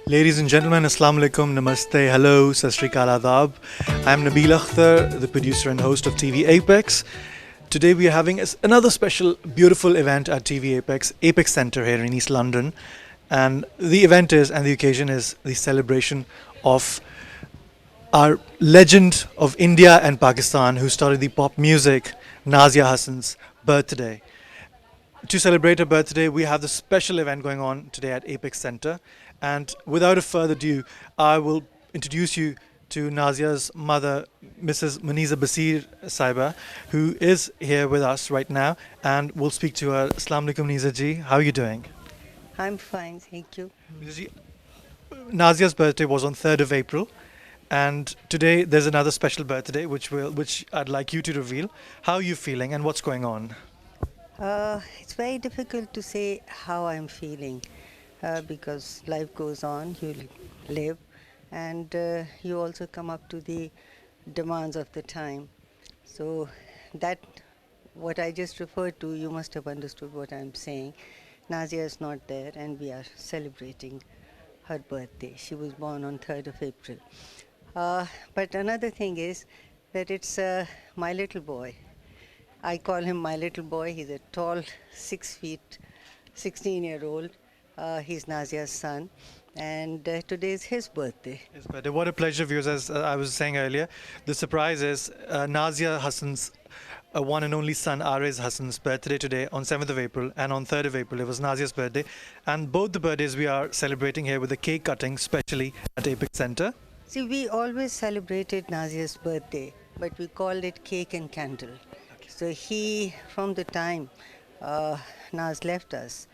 Ladies and gentlemen, Assalamu alaikum, namaste, hello, sat sri akal, adab. I'm Nabil Akhtar, the producer and host of TV Apex. Today we are having another special, beautiful event at TV Apex Centre here in East London. And the event is, and the occasion is the celebration of our legend of India and Pakistan who started the pop music, Nazia Hassan's birthday. To celebrate her birthday, we have this special event going on today at Apex Centre. And without a further ado, I will introduce you to Nazia's mother, Mrs. Muniza Basir Saiba, who is here with us right now. And we'll speak to her. Assalamu alaikum, Muniza ji. How are you doing? I'm fine, thank you. Muniza ji, Nazia's birthday was on 3rd of April. And today there's another special birthday which I'd like you to reveal. How are you feeling and what's going on? It's very difficult to say how I'm feeling because life goes on, you live, and you also come up to the demands of the time. So that, what I just referred to, you must have understood what I'm saying. Nazia is not there and we are celebrating her birthday. She was born on 3rd of April. But another thing is that it's my little boy. I call him my little boy. He's a tall, 6 feet, 16-year-old. He's Nazia's son. And today is his birthday. His birthday. What a pleasure, viewers. As I was saying earlier, the surprise is Nazia Hassan's one and only son, Ariz Hassan's birthday today on 7th of April. And on 3rd of April, it was Nazia's birthday. And both the birthdays we are celebrating here with a cake cutting, specially at Apex Centre. See, we always celebrated Nazia's birthday, but we called it cake and candle. So he, from the time Naz left us,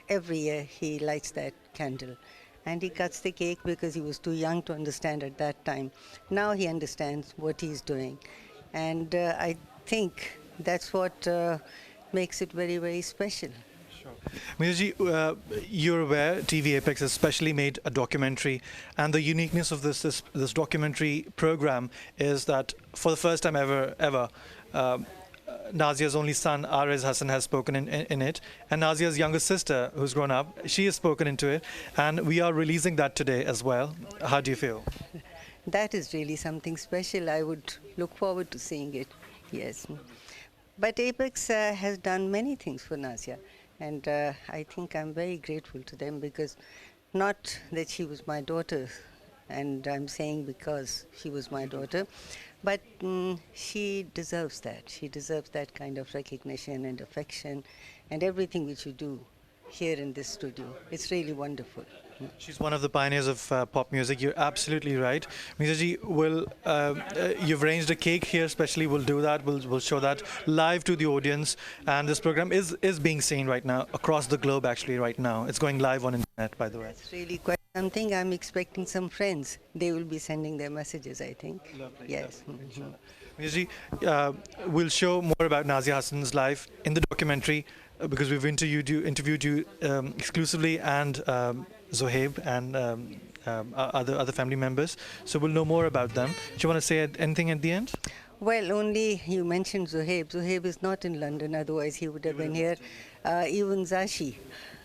every year he lights that candle. And he cuts the cake because he was too young to understand at that time. Now he understands what he's doing. And I think that's what makes it very, very special. Miraji, you're aware TV Apex has specially made a documentary, and the uniqueness of this documentary program is that for the first time ever, Nazia's only son, Ariz Hassan, has spoken in it, and Nazia's younger sister, who's grown up, she has spoken into it, and we are releasing that today as well. How do you feel? That is really something special. I would look forward to seeing it, yes. But Apex has done many things for Nazia. And I think I'm very grateful to them because not that she was my daughter, and I'm saying because she was my daughter, but she deserves that. She deserves that kind of recognition and affection and everything which you do here in this studio. It's really wonderful. She's one of the pioneers of pop music. You're absolutely right. Misaji, you've arranged a cake here, especially. We'll do that. We'll show that live to the audience. And this program is being seen right now across the globe. Actually, right now, it's going live on internet. By the way, it's really quite something. I'm expecting some friends. They will be sending their messages, I think. Lovely. Yes. Misaji, we'll show more about Nazia Hassan's life in the documentary because we've interviewed you exclusively, and Zohaib and other family members. So we'll know more about them. Do you want to say anything at the end? Well, only you mentioned Zohaib. Zohaib is not in London, otherwise he would have been here. Even Zashi,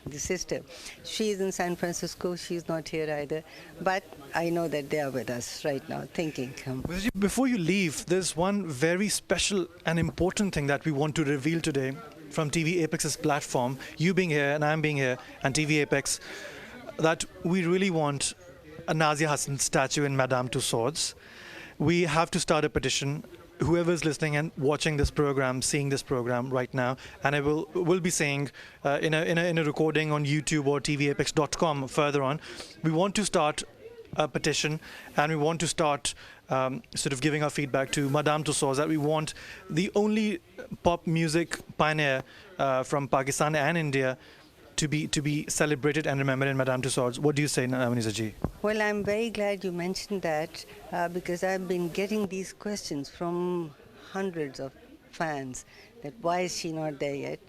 the sister, she is in San Francisco. She's not here either. But I know that they are with us right now, thinking. Before you leave, there's one very special and important thing that we want to reveal today from TV Apex's platform. You being here and I'm being here, and TV Apex, that we really want a Nazia Hassan statue in Madame Tussauds. We have to start a petition. Whoever's listening and watching this program, seeing this program right now, and I will be saying in a recording on YouTube or tvapex.com further on, we want to start a petition, and we want to start sort of giving our feedback to Madame Tussauds that we want the only pop music pioneer from Pakistan and India to be celebrated and remembered in Madame Tussauds. What do you say, Muniza ji? Well, I'm very glad you mentioned that because I've been getting these questions from hundreds of fans that why is she not there yet?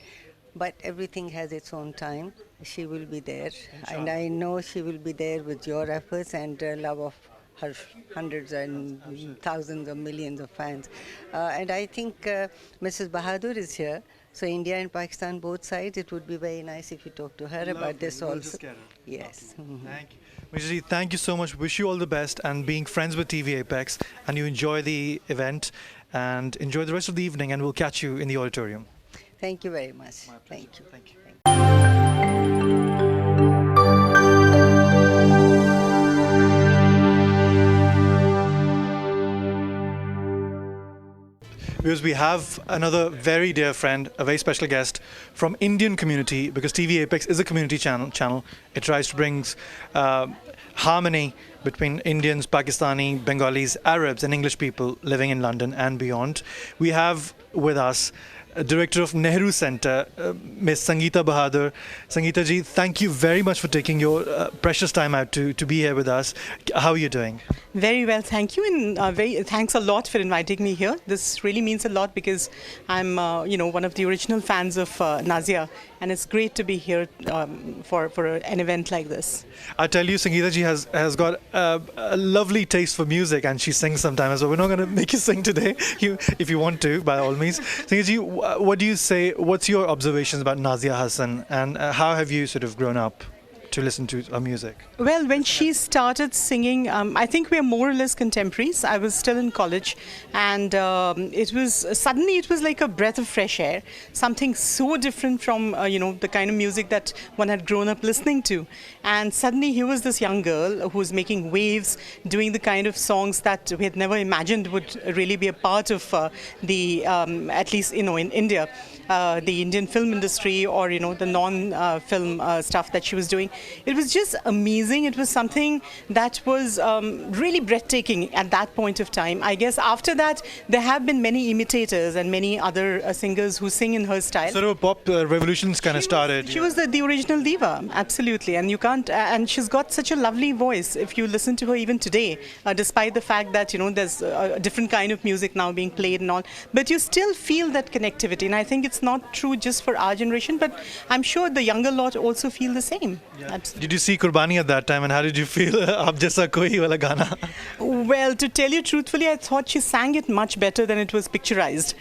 But everything has its own time. She will be there. Inshallah. And I know she will be there with your efforts and love of her hundreds and thousands of millions of fans. And I think Mrs. Bahadur is here. So India and Pakistan, both sides, it would be very nice if you talk to her about this We'll also. just get her. Yes. Mhm. Thank you. Mishra ji, thank you so much. Wish you all the best and being friends with TV Apex, and you enjoy the event and enjoy the rest of the evening, and we'll catch you in the auditorium. Thank you very much. Thank you. Thank you. Because we have another very dear friend, a very special guest from Indian community, because TV Apex is a community channel. It tries to bring harmony between Indians, Pakistani, Bengalis, Arabs and English people living in London and beyond. We have with us Director of Nehru Center, Ms. Sangeeta Bahadur. Sangeeta ji, thank you very much for taking your precious time out to be here with us. How are you doing? Very well, thank you, and thanks a lot for inviting me here. This really means a lot because I'm, one of the original fans of Nazia, and it's great to be here for an event like this. I tell you, Sangeeta ji has got a lovely taste for music, and she sings sometimes. So we're not going to make you sing today. If you want to, by all means. Sangeeta ji, what do you say? What's your observations about Nazia Hassan, and how have you sort of grown up to listen to her music? Well, when she started singing, I think we are more or less contemporaries. I was still in college, and it was like a breath of fresh air, something so different from the kind of music that one had grown up listening to. And suddenly here was this young girl who was making waves, doing the kind of songs that we had never imagined would really be a part of at least in India, the Indian film industry, or the non-film stuff that she was doing. It was just amazing. It was something that was really breathtaking at that point of time. I guess after that, there have been many imitators and many other singers who sing in her style. Sort of a pop revolutions kind of started. She was the original diva, absolutely. And you can't, and she's got such a lovely voice. If you listen to her even today, despite the fact that, there's a different kind of music now being played and all, but you still feel that connectivity. And I think it's not true just for our generation, but I'm sure the younger lot also feel the same. Yeah. Absolutely. Did you see Kurbani at that time, and how did you feel? Aap jaisa koi wala gana. Well, to tell you truthfully, I thought she sang it much better than it was picturized,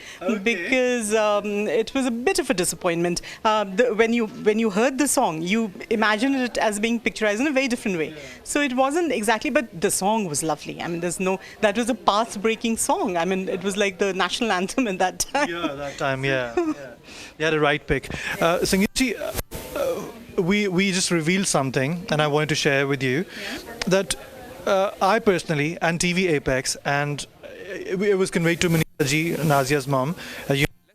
because it was a bit of a disappointment. When you heard the song, you imagined it as being picturized in a very different way. Yeah. So it wasn't exactly, but the song was lovely. I mean, that was a path-breaking song. I mean, it was like the national anthem in that time. Yeah, that time, yeah. You had a right pick. Sangeeta ji, we just revealed something, and I wanted to share with you that I personally, and TV Apex, and it was conveyed to Manisha ji, Nazia's mom.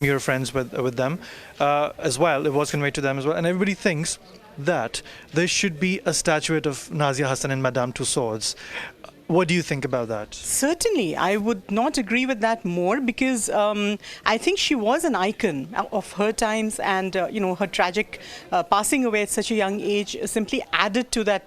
You're friends with them as well. It was conveyed to them as well, and everybody thinks that there should be a statuette of Nazia Hassan and Madame Tussauds. What do you think about that? Certainly, I would not agree with that more, because I think she was an icon of her times, and her tragic passing away at such a young age simply added to that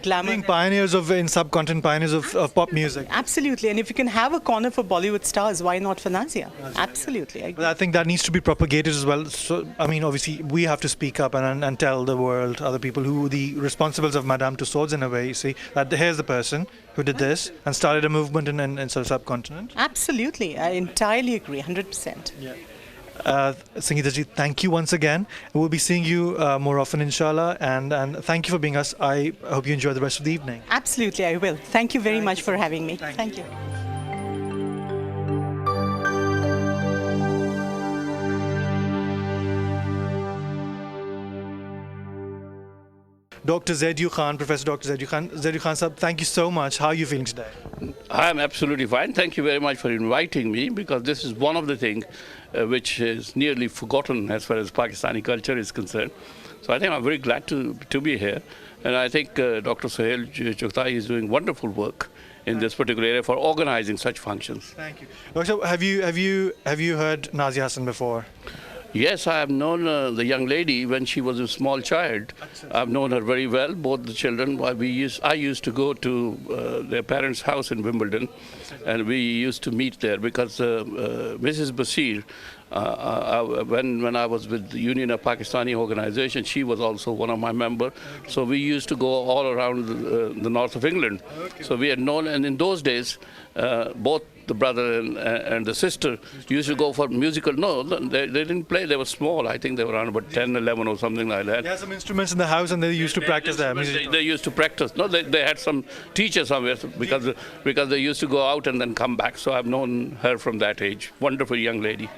glamour. Being pioneers in subcontinent, pioneers of pop music. Absolutely, and if you can have a corner for Bollywood stars, why not for Nazia? Absolutely. But I think that needs to be propagated as well. So, I mean, obviously, we have to speak up and tell the world, other people, who the responsibles of Madame Tussauds, in a way. You see, that here's the person who did this and started a movement in subcontinent. Absolutely, I entirely agree, 100%. Yeah. Sangeeta ji, thank you once again. We'll be seeing you more often, inshallah, and thank you for being us. I hope you enjoy the rest of the evening. Absolutely, I will. Thank you very much for having me. Thank you. Dr. Zaidu Khan, Professor Dr. Zaidu Khan. Zaidu Khan sahab, thank you so much. How are you feeling today? I am absolutely fine. Thank you very much for inviting me, because this is one of the things which is nearly forgotten as far as Pakistani culture is concerned. So I think I'm very glad to be here. And I think Dr. Sohail Chughtai is doing wonderful work in this particular area for organizing such functions. Thank you. Doctor, have you heard Nazia Hassan before? Yes, I have known the young lady when she was a small child. I've known her very well, both the children. I used to go to their parents' house in Wimbledon, and we used to meet there, because Mrs. Basir when I was with the Union of Pakistani Organization, she was also one of my members. So we used to go all around the north of England. Okay. So we had known, and in those days, both the brother and the sister used to go for musical. No, they didn't play. They were small. I think they were around about 10, 11 or something like that. They had some instruments in the house and they used to practice there. They used to practice. No, they had some teacher somewhere because they used to go out and then come back. So I've known her from that age. Wonderful young lady.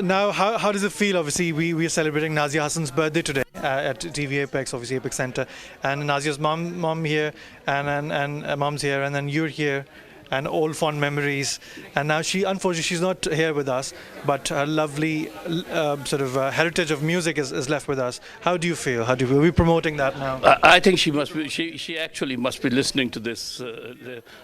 Now, how does it feel? Obviously, we are celebrating Nazia Hassan's birthday today at TV Apex, obviously Apex Center, and Nazia's mom here, and mom's here, and then you're here, and all fond memories. And now unfortunately, she's not here with us, but her lovely heritage of music is left with us. How do you feel? Are we promoting that now? I think she must be. She actually must be listening to this.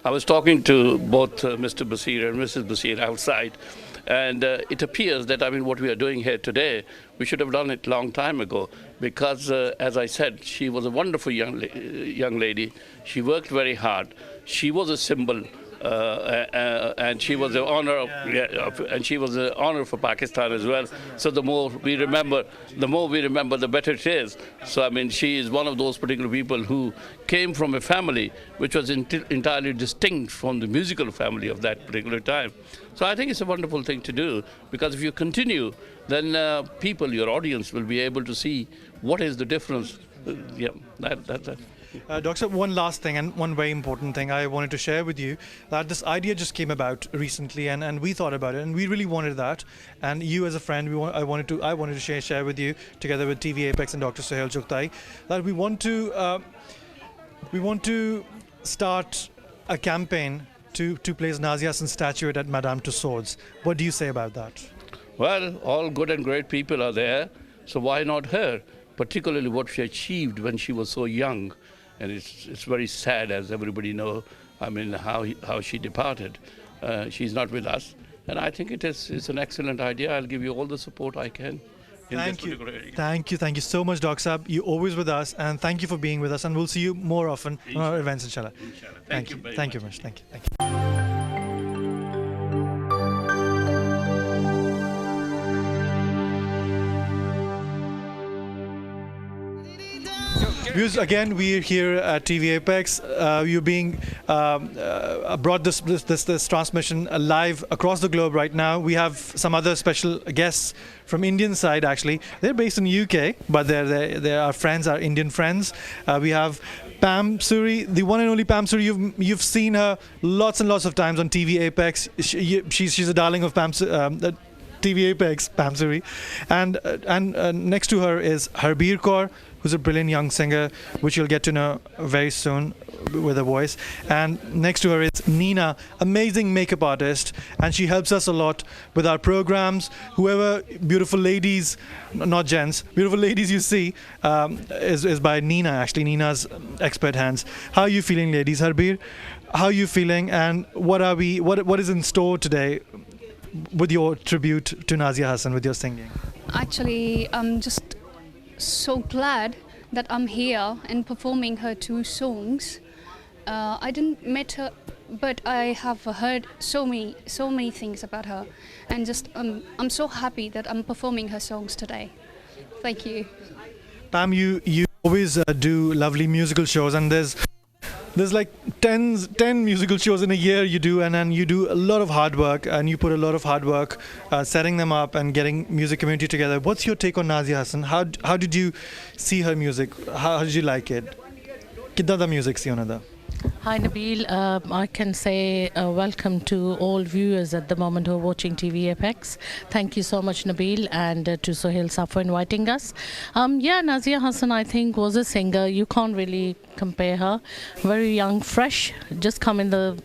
I was talking to both Mr. Basir and Mrs. Basir outside, and it appears that what we are doing here today, we should have done it a long time ago, because as I said, she was a wonderful young lady. She worked very hard. She was a symbol. And she was the honor and she was the honor for Pakistan as well. So the more we remember, the better it is. So she is one of those particular people who came from a family which was entirely distinct from the musical family of that particular time. So I think it's a wonderful thing to do, because if you continue, then your audience will be able to see what is the difference. That's it. Doctor, one last thing and one very important thing I wanted to share with you, that this idea just came about recently, and we thought about it, and we really wanted that. And you, as a friend, I wanted to share with you, together with TV Apex and Dr. Sohail Chughtai, that we want to start a campaign to place Nazia Hassan's statuette at Madame Tussauds. What do you say about that? Well, all good and great people are there, so why not her? Particularly what she achieved when she was so young. And it's very sad, as everybody knows, how she departed. She's not with us. And I think it's an excellent idea. I'll give you all the support I can in this particular area. Thank you so much, Doc Saab. You're always with us, and thank you for being with us, and we'll see you more often on our events, inshallah. Thank you very much. Thank you. Viewers, again, we're here at TV Apex. You're being brought this transmission live across the globe right now. We have some other special guests from Indian side. Actually, they're based in the UK, but they're our friends, our Indian friends. We have Pam Suri, the one and only Pam Suri. You've seen her lots and lots of times on TV Apex. She's a darling of TV Apex, Pam Suri, and next to her is Harbir Kaur, who's a brilliant young singer, which you'll get to know very soon with her voice. And next to her is Nina, amazing makeup artist, and she helps us a lot with our programs. Whoever beautiful ladies, not gents, beautiful ladies you see is by Nina, actually, Nina's expert hands. How are you feeling, ladies? Harbir, how are you feeling, and what is in store today with your tribute to Nazia Hassan, with your singing? Actually, I'm just so glad that I'm here and performing her 2 songs. I didn't meet her, but I have heard so many things about her, and just I'm so happy that I'm performing her songs today. Thank you. Pam, you always do lovely musical shows, and there's like 10 musical shows in a year you do, and then you do a lot of hard work, and you put a lot of hard work setting them up and getting music community together. What's your take on Nazia Hassan? How did you see her music? How did you like it? Kidda da music si ona da? Hi Nabil, I can say welcome to all viewers at the moment who are watching TV Apex. Thank you so much Nabil, and to Sohail Saab for inviting us. Nazia Hassan, I think, was a singer. You can't really compare her. Very young, fresh, just come in the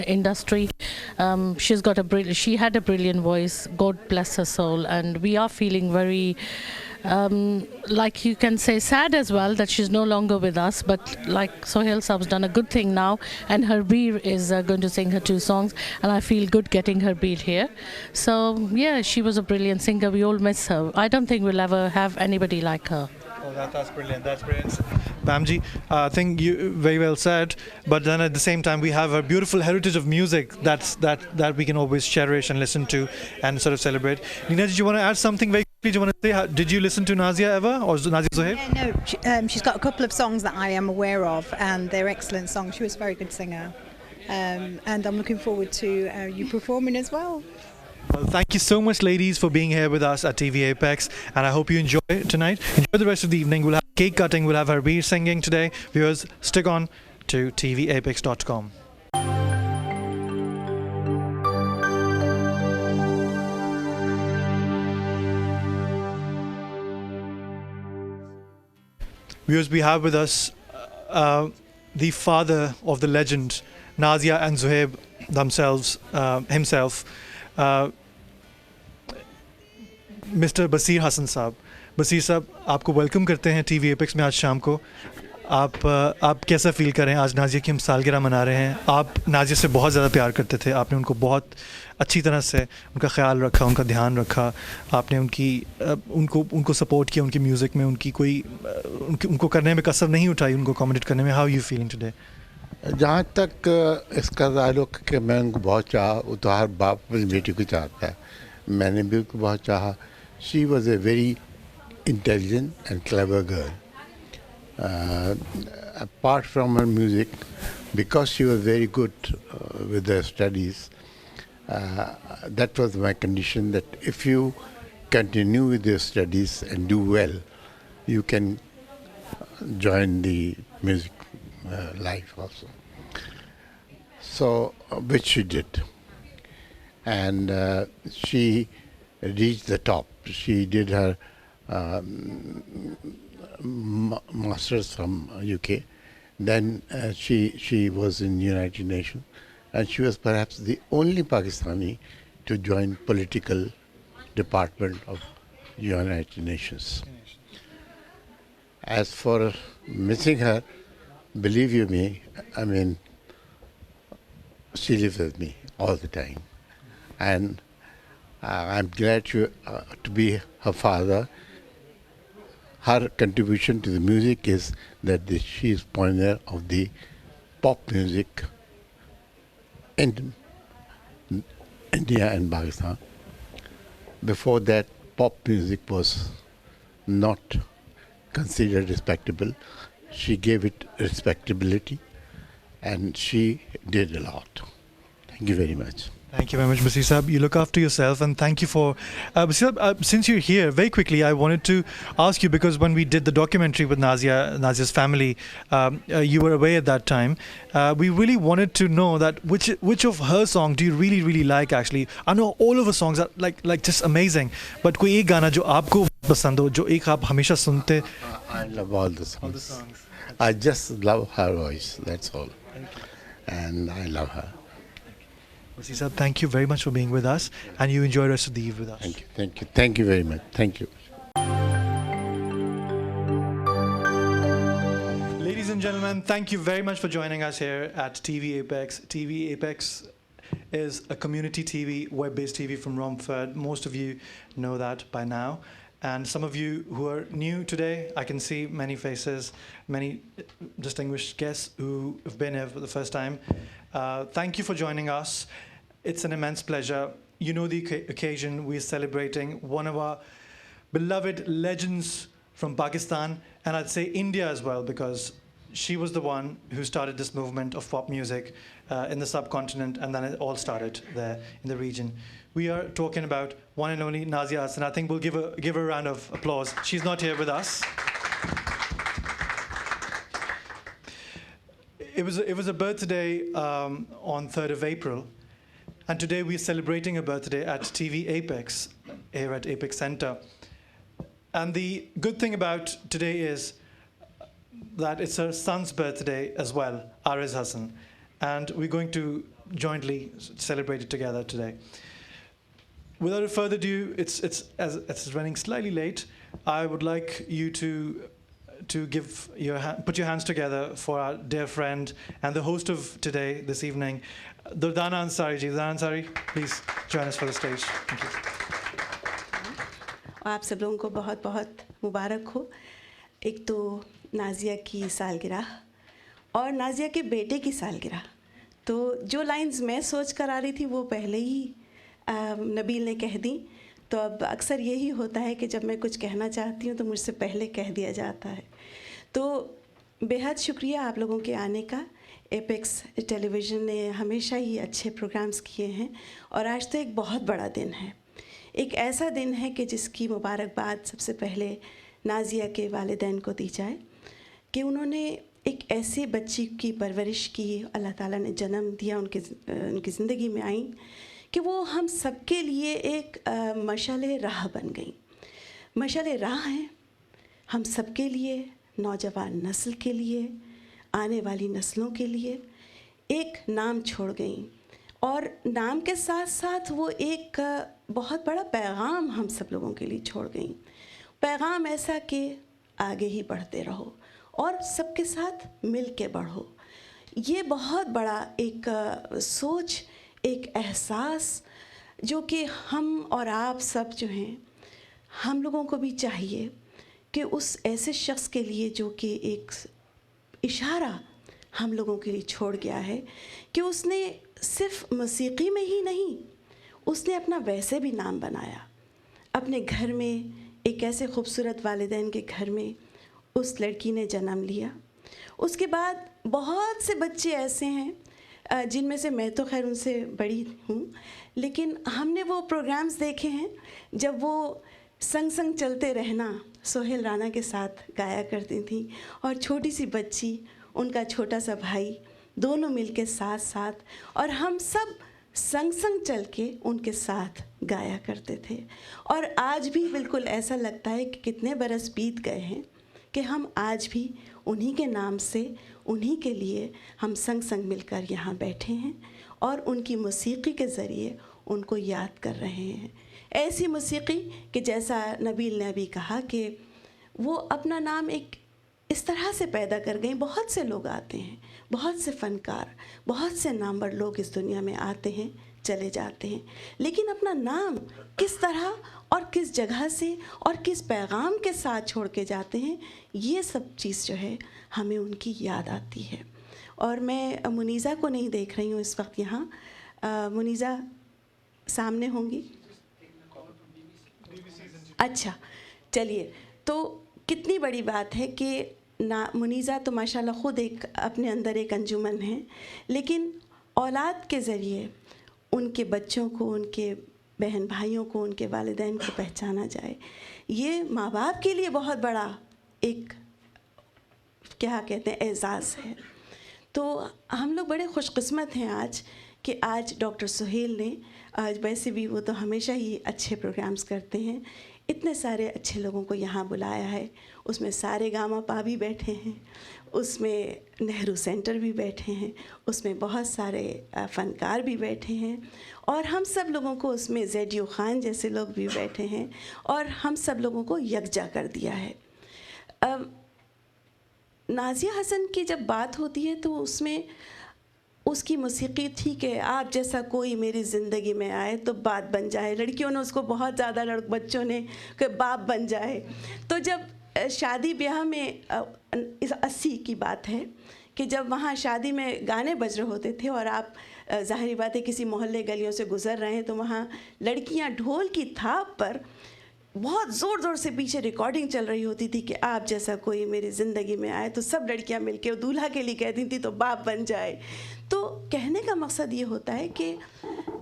industry. She had a brilliant voice. God bless her soul, and we are feeling very like you can say sad as well that she's no longer with us, but like Sohail Saab's done a good thing now, and Harbir is going to sing her 2 songs, and I feel good getting Harbir here. So yeah, she was a brilliant singer. We all miss her. I don't think we'll ever have anybody like her. Oh, that's brilliant. That's brilliant. Bamji, I think you very well said. But then at the same time, we have a beautiful heritage of music that we can always cherish and listen to and sort of celebrate. Nina, did you want to add something very quickly? Do you want to say, did you listen to Nazia ever, or Nazia Zohaib? Yeah, no, she's got a couple of songs that I am aware of, and they're excellent songs. She was a very good singer. And I'm looking forward to you performing as well. Well, thank you so much, ladies, for being here with us at TV Apex, and I hope you enjoy tonight. Enjoy the rest of the evening. We'll have cake cutting, we'll have Harbir singing today. Viewers, stick on to tvapex.com. Viewers, we have with us the father of the legend, Nazia and Zohaib himself, Mr. Basir Hassan Saab. Basir साहब, आपको welcome करते हैं TV apex में आज शाम को. आप कैसा फील कर रहे हैं? आज नाजिया की हम सालगिरह मना रहे हैं. आप नाजिया से बहुत ज़्यादा प्यार करते थे. आपने उनको बहुत अच्छी तरह से उनका ख्याल रखा, उनका ध्यान रखा. आपने उनको सपोर्ट किया उनकी म्यूज़िक में. उनको करने में कसर नहीं उठाई, उनको अकोमोडेट करने में. How you feeling today? जहाँ तक इसका ताल्लुक़ कि मैं उनको बहुत चाहा, वो तो हर बाप अपनी बेटी को चाहता है. मैंने भी उनको बहुत चाहा. She was a very intelligent and clever girl. Apart from her music, because she was very good with her studies, that was my condition, that if you continue with your studies and do well, you can join the music life also. So, which she did. And she reached the top. She did her masters from UK. Then she was in United Nations, and she was perhaps the only Pakistani to join political department of United Nations. As for missing her, believe you me, I mean, she lives with me all the time, and I'm glad to be her father. Her contribution to the music is that she is pioneer of the pop music in India and Pakistan. Before that, pop music was not considered respectable. She gave it respectability, and she did a lot. Thank you very much. Thank you very much, Basir Saab. You look after yourself, and thank you for... Basir Saab, since you're here, very quickly, I wanted to ask you, because when we did the documentary with Nazia's family, you were away at that time. We really wanted to know that which of her songs do you really, really like, actually? I know all of her songs are like just amazing, but कोई एक गाना जो आपको पसंद हो, जो एक आप हमेशा सुनते? I love all the songs. All the songs. I just love her voice, that's all. Thank you. And I love her. Basir Saab, thank you very much for being with us, and you enjoy the rest of the eve with us. Thank you, thank you, thank you very much. Thank you. Ladies and gentlemen, thank you very much for joining us here at TV Apex. TV Apex is a community TV, web-based TV from Romford. Most of you know that by now. And some of you who are new today, I can see many faces, many distinguished guests who have been here for the first time. Thank you for joining us. It's an immense pleasure. You know the occasion. We're celebrating one of our beloved legends from Pakistan, and I'd say India as well, because she was the one who started this movement of pop music in the subcontinent, and then it all started there in the region. We are talking about one and only Nazia Hassan. I think we'll give her a round of applause. She's not here with us. It was a birthday on 3rd of April, and today we're celebrating a birthday at TV Apex, here at Apex Center. And the good thing about today is that it's her son's birthday as well, Ariz Hassan, and we're going to jointly celebrate it together today. Without further ado, it's running slightly late. I would like you to put your hands together for our dear friend and the host of today, this evening, Durdana Ansari ji. Durdana Ansari, please join us for the stage. Thank you. आप सब लोगों को बहुत बहुत मुबारक हो. ایک تو نازیہ کی سالگرہ اور نازیہ کے بیٹے کی سالگرہ. تو جو لائنز میں سوچ کر آ رہی تھی وہ پہلے ہی نبیل نے کہہ دیں. تو اب اکثر یہی ہوتا ہے کہ جب میں کچھ کہنا چاہتی ہوں تو مجھ سے پہلے کہہ دیا جاتا ہے. تو بے حد شکریہ آپ لوگوں کے آنے کا. ایپیکس ٹیلی ویژن نے ہمیشہ ہی اچھے پروگرامز کیے ہیں اور آج تو ایک بہت بڑا دن ہے. ایک ایسا دن ہے کہ جس کی مبارکباد سب سے پہلے نازیہ کے والدین کو دی جائے کہ انہوں نے ایک ایسی بچی کی پرورش کی, اللہ تعالیٰ نے جنم دیا, ان کی زندگی میں آئیں کہ وہ ہم سب کے لیے ایک مشعل راہ بن گئیں. مشعل راہ ہیں ہم سب کے لیے, نوجوان نسل کے لیے, آنے والی نسلوں کے لیے. ایک نام چھوڑ گئیں اور نام کے ساتھ ساتھ وہ ایک بہت بڑا پیغام ہم سب لوگوں کے لیے چھوڑ گئیں. پیغام ایسا کہ آگے ہی بڑھتے رہو اور سب کے ساتھ مل کے بڑھو. یہ بہت بڑا ایک سوچ, ایک احساس جو کہ ہم اور آپ سب جو ہیں, ہم لوگوں کو بھی چاہیے کہ اس ایسے شخص کے لیے جو کہ ایک اشارہ ہم لوگوں کے لیے چھوڑ گیا ہے کہ اس نے صرف موسیقی میں ہی نہیں, اس نے اپنا ویسے بھی نام بنایا. اپنے گھر میں ایک ایسے خوبصورت والدین کے گھر میں اس لڑکی نے جنم لیا. اس کے بعد بہت سے بچے ایسے ہیں جن میں سے میں تو خیر ان سے بڑی ہوں, لیکن ہم نے وہ پروگرامز دیکھے ہیں جب وہ سنگ سنگ چلتے رہنا سہیل رانا کے ساتھ گایا کرتی تھیں اور چھوٹی سی بچی, ان کا چھوٹا سا بھائی, دونوں مل کے ساتھ ساتھ, اور ہم سب سنگ سنگ چل کے ان کے ساتھ گایا کرتے تھے. اور آج بھی بالکل ایسا لگتا ہے کہ کتنے برس بیت گئے ہیں کہ ہم آج بھی انہی کے نام سے, انہی کے لیے ہم سنگ سنگ مل کر یہاں بیٹھے ہیں اور ان کی موسیقی کے ذریعے ان کو یاد کر رہے ہیں. ایسی موسیقی کہ جیسا نبیل نے ابھی کہا کہ وہ اپنا نام ایک اس طرح سے پیدا کر گئیں. بہت سے لوگ آتے ہیں, بہت سے فنکار, بہت سے نامور لوگ اس دنیا میں آتے ہیں, چلے جاتے ہیں, لیکن اپنا نام کس طرح اور کس جگہ سے اور کس پیغام کے ساتھ چھوڑ کے جاتے ہیں, یہ سب چیز جو ہے ہمیں ان کی یاد آتی ہے. اور میں منیزہ کو نہیں دیکھ رہی ہوں اس وقت یہاں. منیزہ سامنے ہوں گی؟ اچھا چلیے. تو کتنی بڑی بات ہے کہ منیزہ تو ماشاءاللہ خود ایک اپنے اندر ایک انجمن ہے, لیکن اولاد کے ذریعے ان کے بچوں کو, ان کے بہن بھائیوں کو, ان کے والدین کو پہچانا جائے, یہ ماں باپ کے لیے بہت بڑا ایک کیا کہتے ہیں اعزاز ہے. تو ہم لوگ بڑے خوش قسمت ہیں آج کہ آج ڈاکٹر سہیل نے, آج ویسے بھی وہ تو ہمیشہ ہی اچھے پروگرامز کرتے ہیں, اتنے سارے اچھے لوگوں کو یہاں بلایا ہے. اس میں سارے گاما پا بھی بیٹھے ہیں, اس میں نہرو سینٹر بھی بیٹھے ہیں, اس میں بہت سارے فنکار بھی بیٹھے ہیں, اور ہم سب لوگوں کو اس میں زیڈیو خان جیسے لوگ بھی بیٹھے ہیں, اور ہم سب لوگوں کو یکجا کر دیا ہے. نازیہ حسن کی جب بات ہوتی ہے تو اس میں اس کی موسیقی تھی کہ آپ جیسا کوئی میری زندگی میں آئے تو بات بن جائے. لڑکیوں نے اس کو بہت زیادہ, بچوں نے کہ باپ بن جائے. تو جب شادی بیاہ میں 80 کی بات ہے کہ جب وہاں شادی میں گانے بج رہے ہوتے تھے اور آپ ظاہری بات ہے کسی محلے گلیوں سے گزر رہے ہیں, تو وہاں لڑکیاں ڈھول کی تھاپ پر بہت زور زور سے پیچھے ریکارڈنگ چل رہی ہوتی تھی کہ آپ جیسا کوئی میری زندگی میں آئے, تو سب لڑکیاں مل کے دولہا کے لیے کہتی تھیں تو باپ بن جائے. تو کہنے کا مقصد یہ ہوتا ہے کہ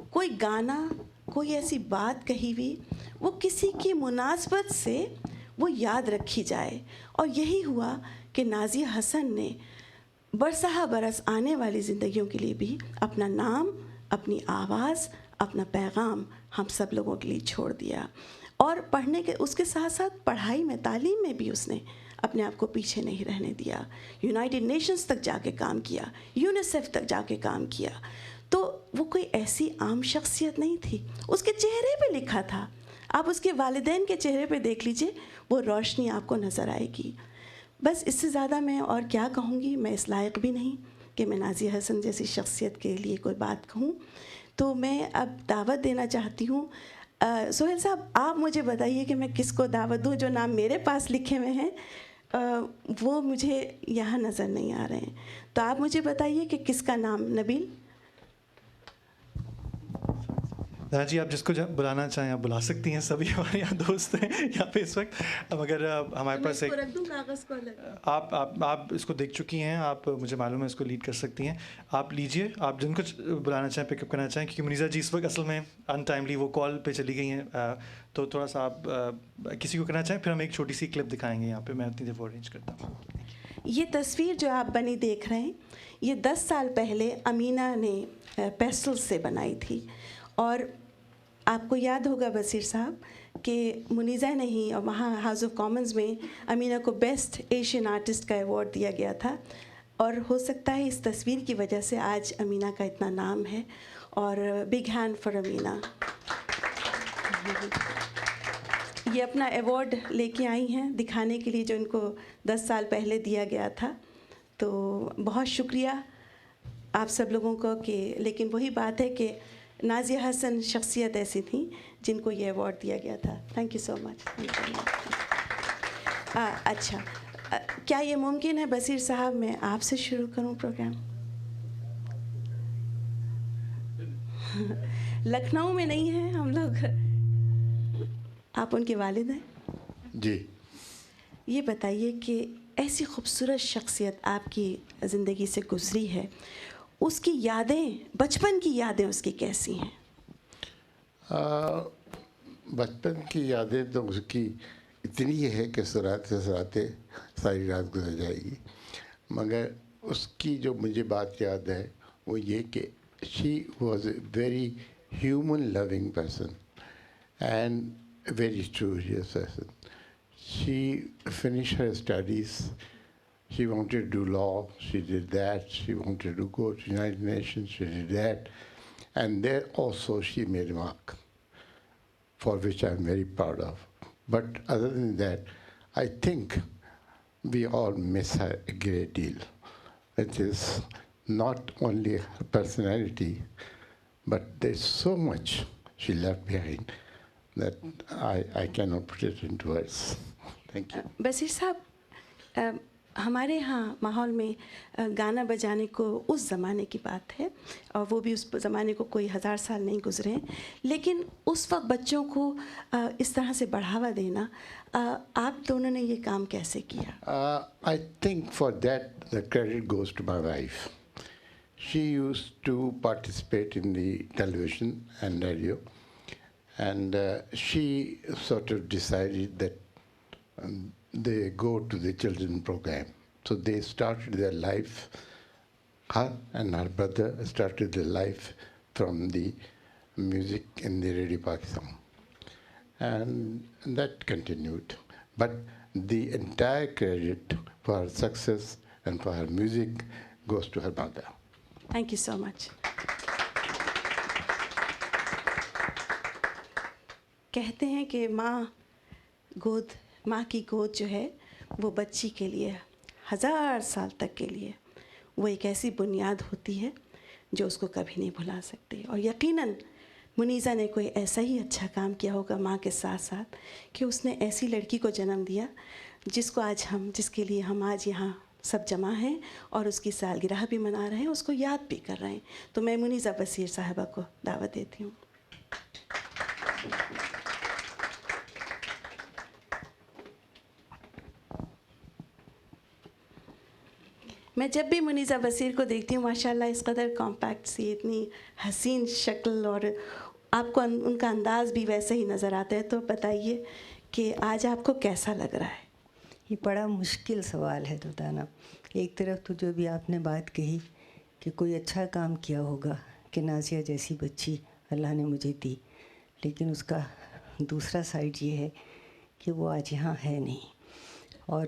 کوئی گانا, کوئی ایسی بات کہی ہوئی, وہ کسی کی مناسبت سے وہ یاد رکھی جائے. اور یہی ہوا کہ نازیہ حسن نے برسہ برس آنے والی زندگیوں کے لیے بھی اپنا نام, اپنی آواز, اپنا پیغام ہم سب لوگوں کے لیے چھوڑ دیا. اور پڑھنے کے اس کے ساتھ ساتھ پڑھائی میں, تعلیم میں بھی اس نے اپنے آپ کو پیچھے نہیں رہنے دیا. یونائٹڈ نیشنز تک جا کے کام کیا, یونیسیف تک جا کے کام کیا. تو وہ کوئی ایسی عام شخصیت نہیں تھی, اس کے چہرے پہ لکھا تھا. آپ اس کے والدین کے چہرے پہ دیکھ لیجئے, وہ روشنی آپ کو نظر آئے گی. بس اس سے زیادہ میں اور کیا کہوں گی, میں اس لائق بھی نہیں کہ میں نازیہ حسن جیسی شخصیت کے لیے کوئی بات کہوں. تو میں اب دعوت دینا چاہتی ہوں. سہیل صاحب آپ مجھے بتائیے کہ میں کس کو دعوت دوں, جو نام میرے پاس لکھے ہوئے ہیں وہ مجھے یہاں نظر نہیں آ رہے ہیں. تو آپ مجھے بتائیے کہ کس کا نام؟ نبیل. دانا جی آپ جس کو بلانا چاہیں آپ بلا سکتی ہیں, سبھی ہمارے یہاں دوست ہیں یہاں پہ اس وقت. مگر ہمارے پاس ایک آپ اس کو دیکھ چکی ہیں, آپ مجھے معلوم ہے اس کو لیڈ کر سکتی ہیں. آپ لیجئے, آپ جن کو بلانا چاہیں پک اپ کرنا چاہیں, کیونکہ منیزا جی اس وقت اصل میں ان ٹائملی وہ کال پہ چلی گئی ہیں, تو تھوڑا سا آپ کسی کو کرنا چاہیں, پھر ہم ایک چھوٹی سی کلپ دکھائیں گے یہاں پہ. میں اتنی دیر وہ ارینج کرتا ہوں. یہ تصویر جو آپ بنی دیکھ رہے ہیں, یہ 10 سال پہلے امینہ نے پیسٹل سے بنائی تھی. اور آپ کو یاد ہوگا بصیر صاحب کہ منیزا نے ہی, اور وہاں ہاؤس آف کامنز میں امینہ کو بیسٹ ایشین آرٹسٹ کا ایوارڈ دیا گیا تھا. اور ہو سکتا ہے اس تصویر کی وجہ سے آج امینہ کا اتنا نام ہے. اور بگ ہینڈ فار امینہ. یہ اپنا ایوارڈ لے کے آئی ہیں دکھانے کے لیے جو ان کو 10 سال پہلے دیا گیا تھا. تو بہت شکریہ آپ سب لوگوں کو. کہ لیکن وہی بات ہے کہ نازیہ حسن شخصیت ایسی تھیں جن کو یہ ایوارڈ دیا گیا تھا. تھینک یو سو مچ. اچھا, کیا یہ ممکن ہے بصیر صاحب میں آپ سے شروع کروں پروگرام؟ لکھنؤ میں نہیں ہیں ہم لوگ, آپ ان کے والد ہیں؟ جی. یہ بتائیے کہ ایسی خوبصورت شخصیت آپ کی زندگی سے گزری ہے, اس کی یادیں, بچپن کی یادیں اس کی کیسی ہیں؟ بچپن کی یادیں تو اس کی اتنی ہے کہ سراتے سراتے ساری رات گزر جائے گی. مگر اس کی جو مجھے بات یاد ہے وہ یہ کہ she was a very human loving person and a very studious person. She finished her studies. She wanted to do law. She did that. She wanted to go to United Nations. She did that. And there also she made a mark, for which I'm very proud of. But other than that, I think we all miss her a great deal. It is not only her personality, but there's so much she left behind that I cannot put it into words. Thank you. بصیر صاحب, ہمارے ہاں ماحول میں گانا بجانے کو اس زمانے کی بات ہے, اور وہ بھی اس زمانے کو کوئی 1000 سال نہیں گزرے ہیں, لیکن اس وقت بچوں کو اس طرح سے بڑھاوا دینا, آپ دونوں نے یہ کام کیسے کیا؟ I think for that the credit goes to my wife. She used to participate in the television and radio. And she sort of decided that they go to the children program. So they started their life, her and her brother started their life from the music in the Radio Pakistan. And that continued. But the entire credit for her success and for her music goes to her mother. Thank you so much. کہتے ہیں کہ ماں کی گود جو ہے وہ بچی کے لیے 1000 سال تک کے لیے وہ ایک ایسی بنیاد ہوتی ہے جو اس کو کبھی نہیں بھلا سکتی. اور یقیناً منیزا نے کوئی ایسا ہی اچھا کام کیا ہوگا ماں کے ساتھ ساتھ کہ اس نے ایسی لڑکی کو جنم دیا جس کے لیے ہم آج یہاں سب جمع ہیں اور اس کی سالگرہ بھی منا رہے ہیں, اس کو یاد بھی کر رہے ہیں. تو میں منیزا بصیر صاحبہ کو دعوت دیتی ہوں. میں جب بھی منیزا بصیر کو دیکھتی ہوں ماشاءاللہ اس قدر کمپیکٹ سی, اتنی حسین شکل, اور آپ کو ان کا انداز بھی ویسے ہی نظر آتا ہے. تو بتائیے کہ آج آپ کو کیسا لگ رہا ہے؟ یہ بڑا مشکل سوال ہے دردانہ. ایک طرف تو جو بھی آپ نے بات کہی کہ کوئی اچھا کام کیا ہوگا کہ نازیہ جیسی بچی اللہ نے مجھے دی, لیکن اس کا دوسرا سائڈ یہ ہے کہ وہ آج یہاں ہے نہیں. اور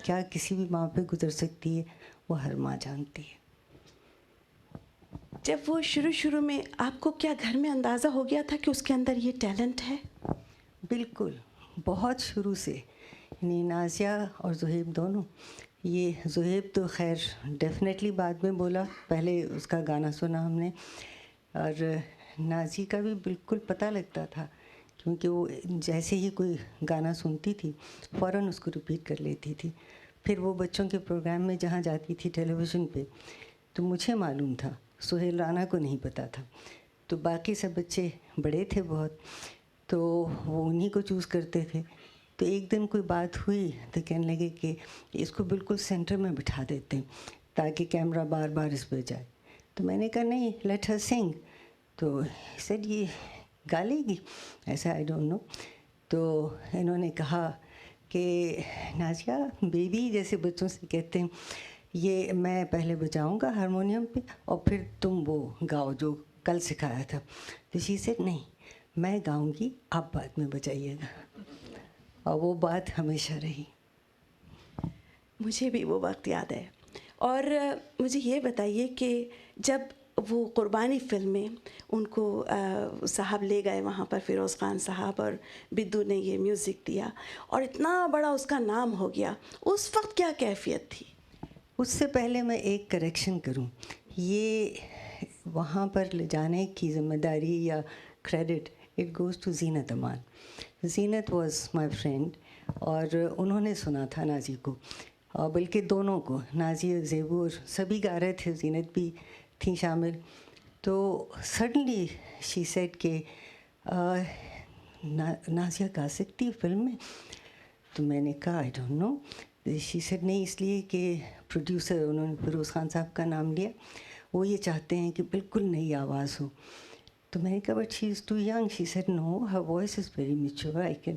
کیا کسی بھی ماں پہ گزر سکتی ہے وہ ہر ماں جانتی ہے. جب وہ شروع میں آپ کو کیا گھر میں اندازہ ہو گیا تھا کہ اس کے اندر یہ ٹیلنٹ ہے؟ بالکل, بہت شروع سے. یعنی نازیہ اور زہیب دونوں, یہ زہیب تو خیر ڈیفینیٹلی بعد میں بولا, پہلے اس کا گانا سنا ہم نے, اور نازی کا بھی بالکل پتہ لگتا تھا کیونکہ وہ جیسے ہی کوئی گانا سنتی تھی فوراً اس کو ریپیٹ کر لیتی تھی. پھر وہ بچوں کے پروگرام میں جہاں جاتی تھی ٹیلی ویژن پہ تو مجھے معلوم تھا, سہیل رانا کو نہیں پتہ تھا. تو باقی سب بچے بڑے تھے بہت, تو وہ انہی کو چوز کرتے تھے. تو ایک دن کوئی بات ہوئی تو کہنے لگے کہ اس کو بالکل سینٹر میں بٹھا دیتے ہیں تاکہ کیمرہ بار بار اس پہ جائے. تو میں نے کہا نہیں, لیٹ ہر سنگ. تو سیڈ یہ گا لے گی, ایسا آئی ڈونٹ نو. تو انہوں نے کہا کہ نازیہ بیبی جیسے بچوں سے کہتے ہیں, یہ میں پہلے بجاؤں گا ہارمونیم پہ اور پھر تم وہ گاؤ جو کل سکھایا تھا. تو she said نہیں, میں گاؤں گی, آپ بعد میں بجائیے گا. اور وہ بات ہمیشہ رہی. مجھے بھی وہ وقت یاد ہے. اور مجھے یہ بتائیے کہ جب وہ قربانی فلم میں ان کو صاحب لے گئے وہاں پر, فیروز خان صاحب, اور بدو نے یہ میوزک دیا اور اتنا بڑا اس کا نام ہو گیا, اس وقت کیا کیفیت تھی؟ اس سے پہلے میں ایک کریکشن کروں, یہ وہاں پر لے جانے کی ذمہ داری یا کریڈٹ اٹ گوز ٹو زینت امان. زینت واز مائی فرینڈ اور انہوں نے سنا تھا نازی کو, اور بلکہ دونوں کو, نازی, زیبو اور سبھی گا رہے تھے, زینت بھی تھیں شامل. تو سڈنلی شی سیڈ کہ نازیہ گا سکتی فلم میں. تو میں نے کہا I don't know. She said نہیں, اس لیے کہ پروڈیوسر انہوں نے فیروز خان صاحب کا نام لیا, وہ یہ چاہتے ہیں کہ بالکل نئی آواز ہو. تو میں نے کہا but she is too young. She said no, her voice is very mature, I can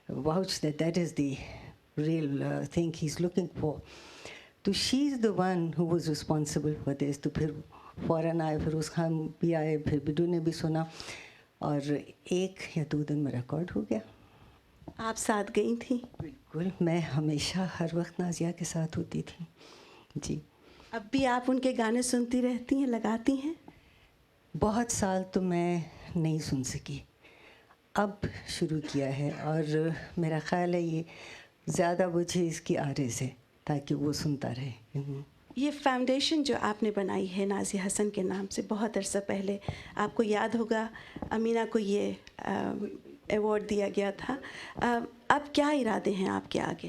vouch that is the real thing he is looking for. تو she is the one who was responsible for this. تو پھر فوراً آئے, فیروز خان بھی آئے, پھر بدو نے بھی سنا, اور 1 یا 2 دن میں ریکارڈ ہو گیا. آپ ساتھ گئی تھیں؟ بالکل, میں ہمیشہ ہر وقت نازیہ کے ساتھ ہوتی تھی. جی. اب بھی آپ ان کے گانے سنتی رہتی ہیں, لگاتی ہیں؟ بہت سال تو میں نہیں سن سکی, اب شروع کیا ہے, اور میرا خیال ہے یہ زیادہ وجہ اس کی آرز ہے تاکہ وہ سنتا رہے. یہ فاؤنڈیشن جو آپ نے بنائی ہے نازیہ حسن کے نام سے, بہت عرصہ پہلے آپ کو یاد ہوگا امینہ کو یہ ایوارڈ دیا گیا تھا. اب کیا ارادے ہیں آپ کے آگے؟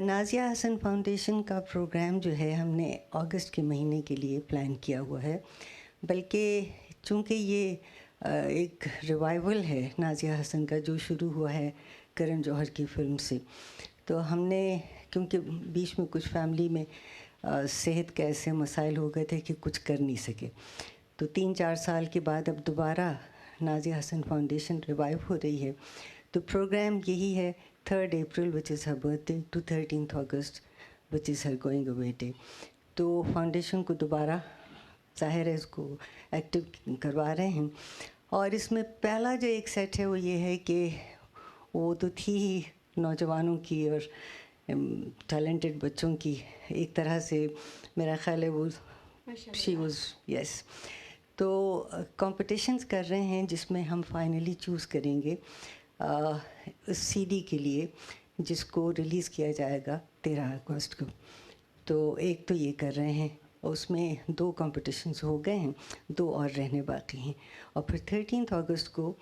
نازیہ حسن فاؤنڈیشن کا پروگرام جو ہے ہم نے اگست کے مہینے کے لیے پلان کیا ہوا ہے. بلکہ چونکہ یہ ایک ریوائول ہے نازیہ حسن کا جو شروع ہوا ہے کرن جوہر کی فلم سے, تو ہم نے, کیونکہ بیچ میں کچھ فیملی میں صحت کے ایسے مسائل ہو گئے تھے کہ کچھ کر نہیں سکے, تو 3-4 سال کے بعد اب دوبارہ نازیہ حسن فاؤنڈیشن ریوائیو ہو رہی ہے. تو پروگرام یہی ہے 3rd April which is her birthday to 13th August which is her going away day. تو فاؤنڈیشن کو دوبارہ ظاہر ہے اس کو ایکٹیو کروا رہے ہیں. اور اس میں پہلا جو ایک سیٹ ہے وہ یہ ہے کہ وہ تو تھی ہی نوجوانوں کی اور ٹیلنٹڈ بچوں کی, ایک طرح سے میرا خیال ہے وہ شی واز یس. تو کمپٹیشنز کر رہے ہیں جس میں ہم فائنلی چوز کریں گے اس CD کے لیے جس کو ریلیز کیا جائے گا 13 اگست کو. تو ایک تو یہ کر رہے ہیں, اس میں 2 کمپٹیشنز ہو گئے ہیں, 2 اور رہنے باقی ہیں. اور پھر 13 اگست کو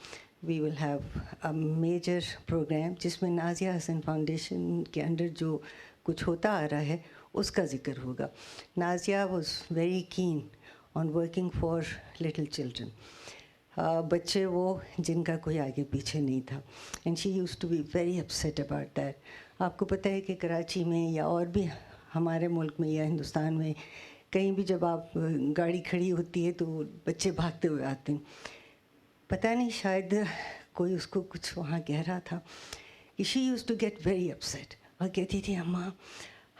we will have a major program جس میں نازیہ حسن فاؤنڈیشن کے انڈر جو کچھ ہوتا آ رہا ہے اس کا ذکر ہوگا. Nazia was very keen on working for little children, بچے وہ جن کا کوئی آگے پیچھے نہیں تھا, and she used to be very upset about that. آپ کو پتہ ہے کہ کراچی میں یا اور بھی ہمارے ملک میں یا ہندوستان میں کہیں بھی جب آپ گاڑی کھڑی ہوتی ہے تو بچے بھاگتے ہوئے آتے ہیں. پتہ نہیں شاید کوئی اس کو کچھ وہاں کہہ رہا تھا. She used to get very upset اور کہتی تھی اماں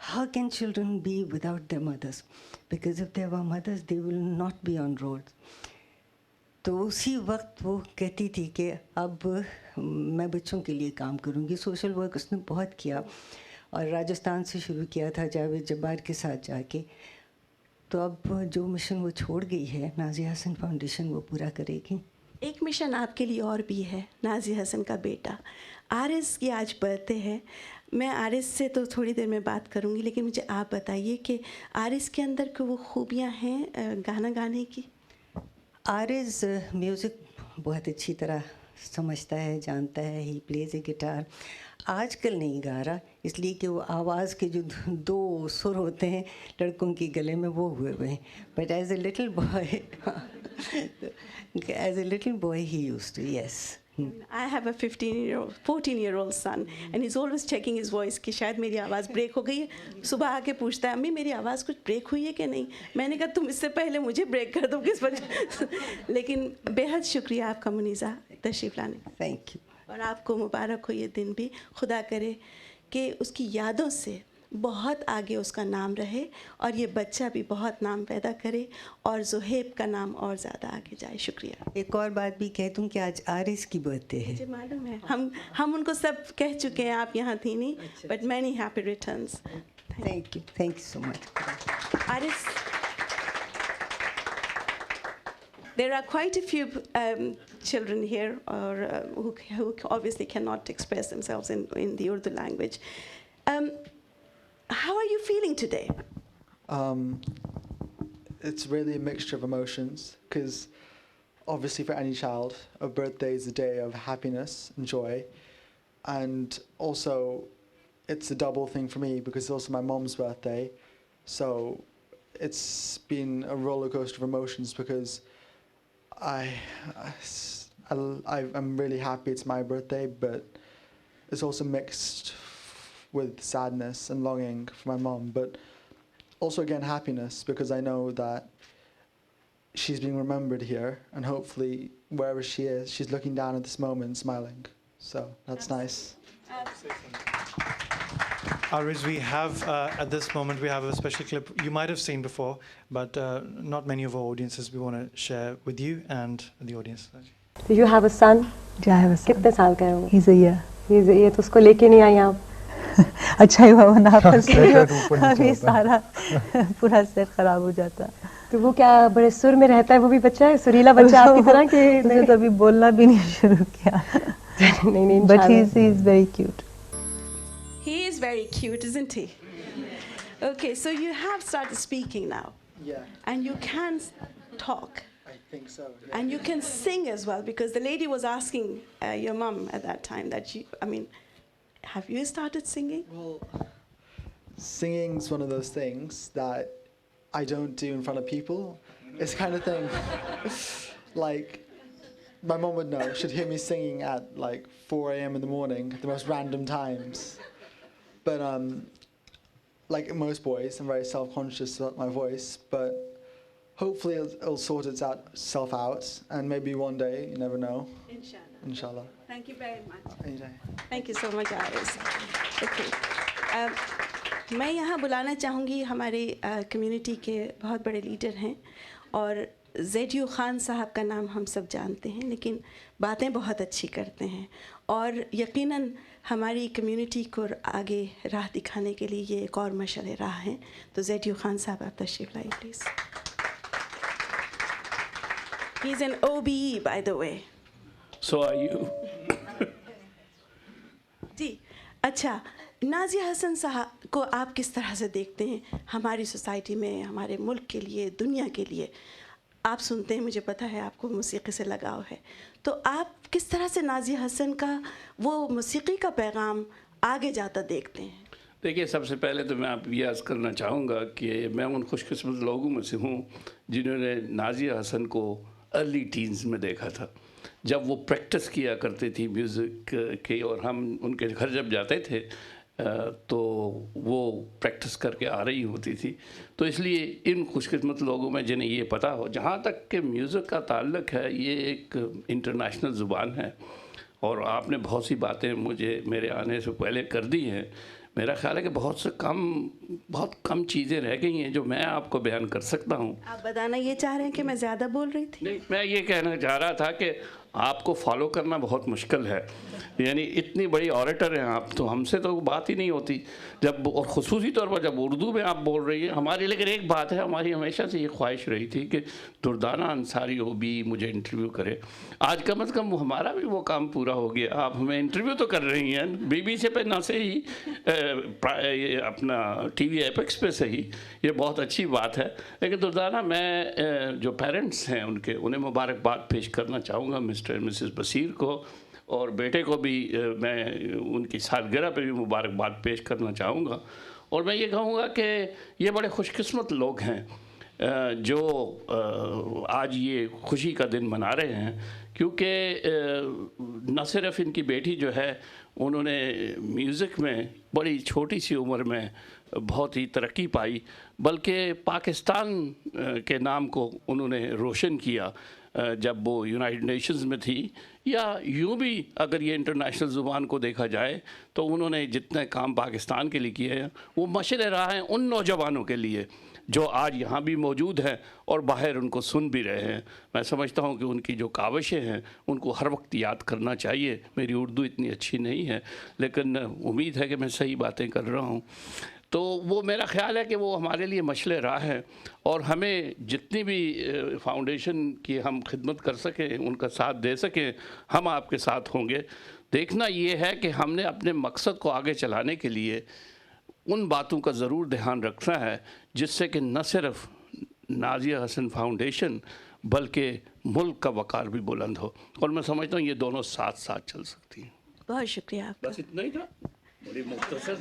how can children be without their mothers, because if there were mothers they will not be on roads. تو اسی وقت وہ کہتی تھی کہ اب میں بچوں کے لیے کام کروں گی. سوشل ورک اس نے بہت کیا اور راجستھان سے شروع کیا تھا جاوید جبار کے ساتھ جا کے. تو اب جو مشن وہ چھوڑ گئی ہے نازیہ حسن فاؤنڈیشن وہ پورا کرے گی. ایک مشن آپ کے لیے اور بھی ہے, نازیہ حسن کا بیٹا عارض کی آج برتھڈے ہے. میں عارض سے تو تھوڑی دیر میں بات کروں گی, لیکن مجھے آپ بتائیے کہ عارض کے اندر کو وہ خوبیاں ہیں گانا گانے کی؟ عارض میوزک بہت اچھی طرح समझता है, जानता है. He plays a guitar. आजकल नहीं गा रहा इसलिए कि वो आवाज़ के जो दो सुर होते हैं लड़कों के गले में वो हुए हुए हैं. But as a little boy he used to. Yes. I have a 14-year-old son and he's always checking his voice कि शायद मेरी आवाज़ ब्रेक हो गई है. सुबह आके पूछता है, अम्मी मेरी आवाज़ कुछ ब्रेक हुई है कि नहीं. मैंने कहा तुम इससे पहले मुझे ब्रेक कर दो किस वजह. लेकिन बेहद शुक्रिया आपका मुनीज़ा तशरीफ़ लाने. Thank you. और आपको मुबारक हो ये दिन भी. खुदा करे कि उसकी यादों से बहुत आगे उसका नाम रहे और ये बच्चा भी बहुत नाम पैदा करे और ज़ुहैब का नाम और ज़्यादा आगे जाए. शुक्रिया. एक और बात भी कह दूं कि आज आरिस की बर्थडे है. मुझे मालूम है, हम उनको सब कह चुके हैं, आप यहाँ थी नहीं. But many happy returns. Thank you so much. Aris, there are quite a few children here who obviously cannot express themselves in the Urdu language. How are you feeling today? It's really a mixture of emotions because obviously for any child, a birthday is a day of happiness and joy, and also it's a double thing for me because it's also my mom's birthday, so it's been a roller coaster of emotions because I'm really happy it's my birthday, but it's also mixed with sadness and longing for my mom, but also again happiness because I know that she's being remembered here and hopefully wherever she is, she's looking down at this moment smiling. So that's nice. Aris, we have at this moment we have a special clip you might have seen before, but not many of our audiences we want to share with you and the audience. Do you have a son? Yeah, I have a son. कितने साल का है वो? He's a year. He's a year. तो उसको लेके नहीं आई आप? अच्छा ही हुआ वरना अभी सारा पूरा सेट खराब हो जाता. तो वो क्या बड़े सुर में रहता है, वो भी बच्चा है, सुरीला बच्चा आपकी तरह कि उसने तो अभी बोलना भी नहीं शुरू किया. नहीं But he's very cute. He is very cute, isn't he? Okay, so you have started speaking now. Yeah. And you can talk. I think so. Yeah. And you can sing as well because the lady was asking your mum at that time that have you started singing? Well, singing's one of those things that I don't do in front of people. It's kind of thing like my mum would know. She'd hear me singing at like 4 a.m. in the morning, the most random times. But like most boys, I'm very self-conscious about my voice, but hopefully it'll sort itself out, and maybe one day, you never know. Inshallah. Thank you very much. Anytime. Thank you so much, Aris. Okay. मैं यहाँ बुलाना चाहूँगी हमारे community के बहुत बड़े leader हैं और ज़ेड खान साहब का नाम हम सब जानते हैं, लेकिन बातें बहुत अच्छी करते हैं और यकीनन हमारी कम्युनिटी को आगे राह दिखाने के लिए ये एक और मशअल राह हैं. तो ज़ेड खान साहब आप तशरीफ़ लाइए please. He's an OBE, by the way. So are you. जी अच्छा, नाज़िया हसन साहब को आप किस तरह से देखते हैं हमारी सोसाइटी में, हमारे मुल्क के लिए, दुनिया के लिए? आप सुनते हैं, मुझे पता है आपको मौसीक़ी से लगाव है, तो आप किस तरह से नाज़िया हसन का वो मौसीक़ी का पैगाम आगे जाता देखते हैं? देखिए, सबसे पहले तो मैं आप ये अर्ज़ करना चाहूँगा कि मैं उन खुशकिस्मत लोगों में से हूँ जिन्होंने नाज़िया हसन को अर्ली टीन्स में देखा था, जब वो प्रैक्टिस किया करती थी म्यूज़िक की, और हम उनके घर जब जाते थे तो वो प्रैक्टिस करके आ रही होती थी. तो इसलिए इन खुशकिस्मत लोगों में जिन्हें ये पता हो, जहाँ तक कि म्यूज़िक का ताल्लुक़ है, ये एक इंटरनेशनल ज़ुबान है और आपने बहुत सी बातें मुझे मेरे आने से पहले कर दी हैं. मेरा ख्याल है कि बहुत कम चीज़ें रह गई हैं जो मैं आपको बयान कर सकता हूँ. आप बताना ये चाह रहे हैं कि मैं ज़्यादा बोल रही थी? नहीं, मैं ये कहना चाह रहा था कि आपको फॉलो करना बहुत मुश्किल है, यानी इतनी बड़ी ऑरेटर हैं आप, तो हमसे तो बात ही नहीं होती जब, और ख़ुसूसी तौर पर जब उर्दू में आप बोल रही हैं हमारी. लेकिन एक बात है, हमारी हमेशा से ये ख्वाहिश रही थी कि दुर्दाना अंसारी हो भी मुझे इंटरव्यू करे. आज कम अज़ कम हमारा भी वो काम पूरा हो गया. आप हमें इंटरव्यू तो कर रही हैं BBC पे ना से ही, अपना TV एपेक्स पे से ही, ये बहुत अच्छी बात है. लेकिन दुर्दाना, मैं जो पेरेंट्स हैं उन्हें मुबारकबाद पेश करना चाहूँगा मिस्टर مسٹر اینڈ مسز بصیر کو, اور بیٹے کو بھی میں ان کی سالگرہ پہ بھی مبارکباد پیش کرنا چاہوں گا. اور میں یہ کہوں گا کہ یہ بڑے خوش قسمت لوگ ہیں جو آج یہ خوشی کا دن منا رہے ہیں, کیونکہ نہ صرف ان کی بیٹی جو ہے انہوں نے میوزک میں بڑی چھوٹی سی عمر میں بہت ہی ترقی پائی, بلکہ پاکستان کے نام کو انہوں نے روشن کیا جب وہ یونائٹڈ نیشنز میں تھی, یا یوں بھی اگر یہ انٹرنیشنل زبان کو دیکھا جائے تو انہوں نے جتنے کام پاکستان کے لیے کیے ہیں وہ مشعل راہ ہیں ان نوجوانوں کے لیے جو آج یہاں بھی موجود ہیں اور باہر ان کو سن بھی رہے ہیں. میں سمجھتا ہوں کہ ان کی جو کاوشیں ہیں ان کو ہر وقت یاد کرنا چاہیے. میری اردو اتنی اچھی نہیں ہے لیکن امید ہے کہ میں صحیح باتیں کر رہا ہوں. تو وہ میرا خیال ہے کہ وہ ہمارے لیے مشعل راہ ہے, اور ہمیں جتنی بھی فاؤنڈیشن کی ہم خدمت کر سکیں, ان کا ساتھ دے سکیں, ہم آپ کے ساتھ ہوں گے. دیکھنا یہ ہے کہ ہم نے اپنے مقصد کو آگے چلانے کے لیے ان باتوں کا ضرور دھیان رکھنا ہے جس سے کہ نہ صرف نازیہ حسن فاؤنڈیشن بلکہ ملک کا وقار بھی بلند ہو, اور میں سمجھتا ہوں یہ دونوں ساتھ ساتھ چل سکتی ہیں. بہت شکریہ آپ کا. بس اتنا ہی تھا, بڑی مختصر.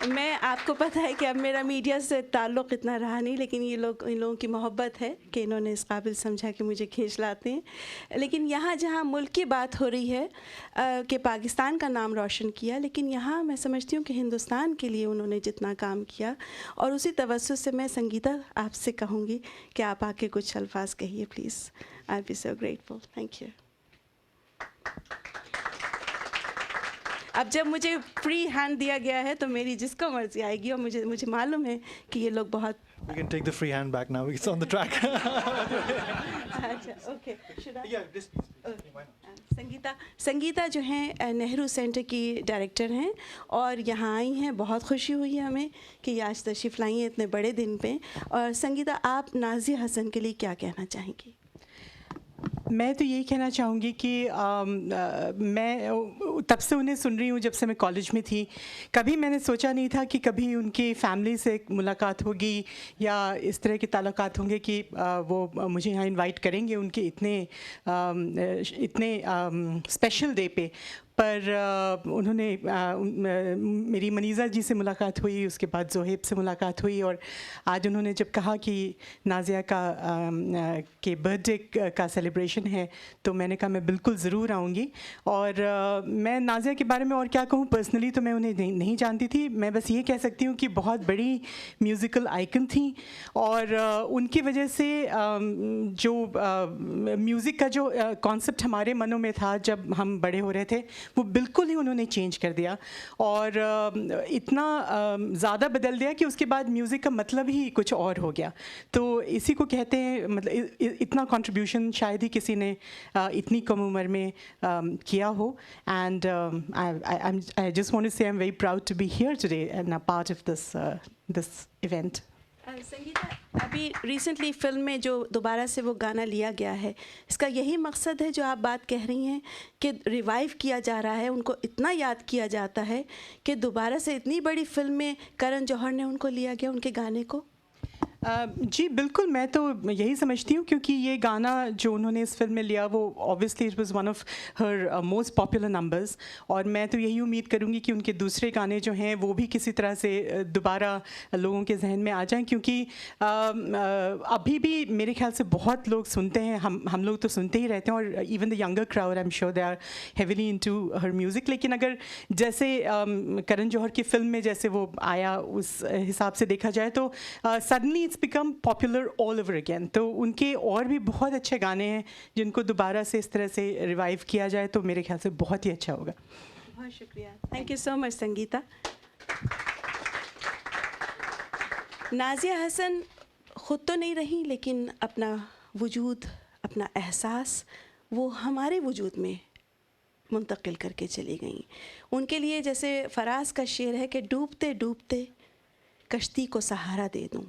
میں آپ کو پتہ ہے کہ اب میرا میڈیا سے تعلق اتنا رہا نہیں, لیکن یہ لوگ, ان لوگوں کی محبت ہے کہ انہوں نے اس قابل سمجھا کہ مجھے کھینچ لاتے ہیں. لیکن یہاں جہاں ملک کی بات ہو رہی ہے کہ پاکستان کا نام روشن کیا, لیکن یہاں میں سمجھتی ہوں کہ ہندوستان کے لیے انہوں نے جتنا کام کیا, اور اسی توسط سے میں سنگیتا آپ سے کہوں گی کہ آپ آ کے کچھ الفاظ کہیے please. I be so grateful. Thank you. اب جب مجھے فری ہینڈ دیا گیا ہے تو میری جس کو مرضی آئے گی, اور مجھے معلوم ہے کہ یہ لوگ بہت. We can take the free hand back now. It's on the track. اچھا اوکے. سنگیتا جو ہیں نہرو سینٹر کی ڈائریکٹر ہیں اور یہاں آئی ہیں. بہت خوشی ہوئی ہے ہمیں کہ یہ آج تشریف لائی ہیں اتنے بڑے دن پہ. اور سنگیتا, آپ نازیہ حسن کے لیے کیا کہنا چاہیں گی؟ میں تو یہی کہنا چاہوں گی کہ میں تب سے انہیں سن رہی ہوں جب سے میں کالج میں تھی. کبھی میں نے سوچا نہیں تھا کہ کبھی ان کی فیملی سے ملاقات ہوگی یا اس طرح کے تعلقات ہوں گے کہ وہ مجھے یہاں انوائٹ کریں گے ان کے اتنے اسپیشل ڈے پہ. پر انہوں نے میری منیزہ جی سے ملاقات ہوئی, اس کے بعد زہیب سے ملاقات ہوئی, اور آج انہوں نے جب کہا کہ نازیہ کے برتھ ڈے کا سیلیبریشن ہے تو میں نے کہا میں بالکل ضرور آؤں گی. اور میں نازیہ کے بارے میں اور کیا کہوں, پرسنلی تو میں انہیں نہیں جانتی تھی. میں بس یہ کہہ سکتی ہوں کہ بہت بڑی میوزیکل آئیکن تھیں, اور ان کی وجہ سے جو میوزک کا جو کانسیپٹ ہمارے منوں میں تھا جب ہم بڑے ہو رہے تھے وہ بالکل ہی انہوں نے چینج کر دیا, اور اتنا زیادہ بدل دیا کہ اس کے بعد میوزک کا مطلب ہی کچھ اور ہو گیا. تو اسی کو کہتے ہیں, مطلب اتنا کنٹریبیوشن شاید ہی کسی نے اتنی کم عمر میں کیا ہو. And I just want to say I'm very proud to be here today and a part of this event. Sangeeta, ابھی ریسنٹلی فلم میں جو دوبارہ سے وہ گانا لیا گیا ہے, اس کا یہی مقصد ہے جو آپ بات کہہ رہی ہیں کہ ریوائیو کیا جا رہا ہے, ان کو اتنا یاد کیا جاتا ہے کہ دوبارہ سے اتنی بڑی فلم میں کرن جوہر نے ان کو لیا گیا, ان کے گانے کو؟ جی بالکل, میں تو یہی سمجھتی ہوں کیونکہ یہ گانا جو انہوں نے اس فلم میں لیا وہ obviously it was one of her most popular numbers, اور میں تو یہی امید کروں گی کہ ان کے دوسرے گانے جو ہیں وہ بھی کسی طرح سے دوبارہ لوگوں کے ذہن میں آ جائیں, کیونکہ ابھی بھی میرے خیال سے بہت لوگ سنتے ہیں, ہم لوگ تو سنتے ہی رہتے ہیں, اور even the younger crowd I am sure they are heavily into her music. لیکن اگر جیسے کرن جوہر کی فلم میں جیسے وہ آیا اس حساب سے دیکھا جائے تو suddenly it's become popular all over again. تو ان کے اور بھی بہت اچھے گانے ہیں جن کو دوبارہ سے اس طرح سے ریوائیو کیا جائے تو میرے خیال سے بہت ہی اچھا ہوگا. بہت شکریہ. تھینک یو سو مچ سنگیتا. نازیہ حسن خود تو نہیں رہی لیکن اپنا وجود, اپنا احساس وہ ہمارے وجود میں منتقل کر کے چلی گئیں. ان کے لیے جیسے فراز کا شعر ہے کہ ڈوبتے ڈوبتے کشتی کو سہارا دے دوں,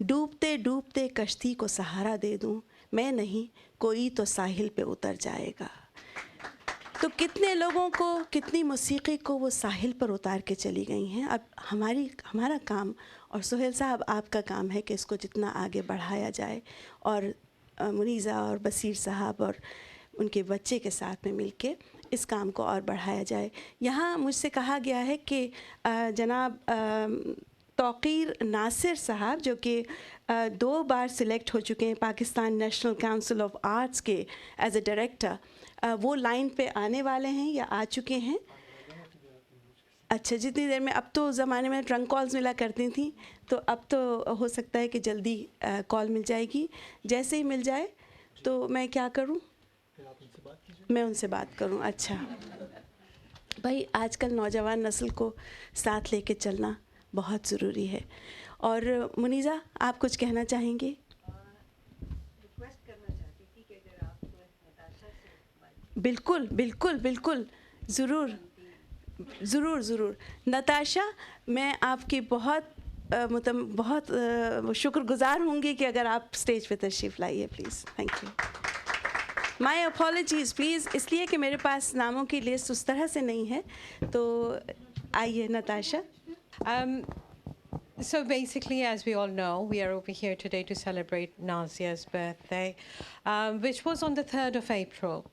ڈوبتے ڈوبتے کشتی کو سہارا دے دوں, میں نہیں کوئی تو ساحل پہ اتر جائے گا. تو کتنے لوگوں کو, کتنی موسیقی کو وہ ساحل پر اتار کے چلی گئی ہیں. اب ہمارا کام, اور سہیل صاحب آپ کا کام ہے کہ اس کو جتنا آگے بڑھایا جائے اور मुनीज़ा और बसीर साहब और उनके बच्चे के साथ में मिलके इस काम को और बढ़ाया जाए। यहाँ मुझसे कहा गया है कि जनाब तौक़ीर नासिर साहब जो कि 2 बार सिलेक्ट हो चुके हैं Pakistan national council of arts के एज ए डायरेक्टर, वो लाइन पे आने वाले हैं या आ चुके हैं। अच्छा, जितनी देर में, अब तो ज़माने में ट्रंक कॉल्स मिला करती थी, तो अब तो हो सकता है कि जल्दी कॉल मिल जाएगी। जैसे ही मिल जाए तो मैं क्या करूं? मैं उनसे बात करूं। अच्छा भाई, आजकल नौजवान नस्ल को साथ लेके चलना बहुत ज़रूरी है। और मुनीज़ा, आप कुछ कहना चाहेंगी? बिल्कुल बिल्कुल बिल्कुल, ज़रूर ज़रूर ज़रूर। नताशा, मैं आपकी बहुत शुक्रगुज़ार होंगी कि अगर आप स्टेज पे तशरीफ़ लाइए please. Thank you. My apologies please, इसलिए कि मेरे पास नामों की लिस्ट उस तरह से नहीं है। तो आइए Natasha. So basically, as we all know, we are over here today to celebrate Nazia's birthday, which was on the 3rd of April.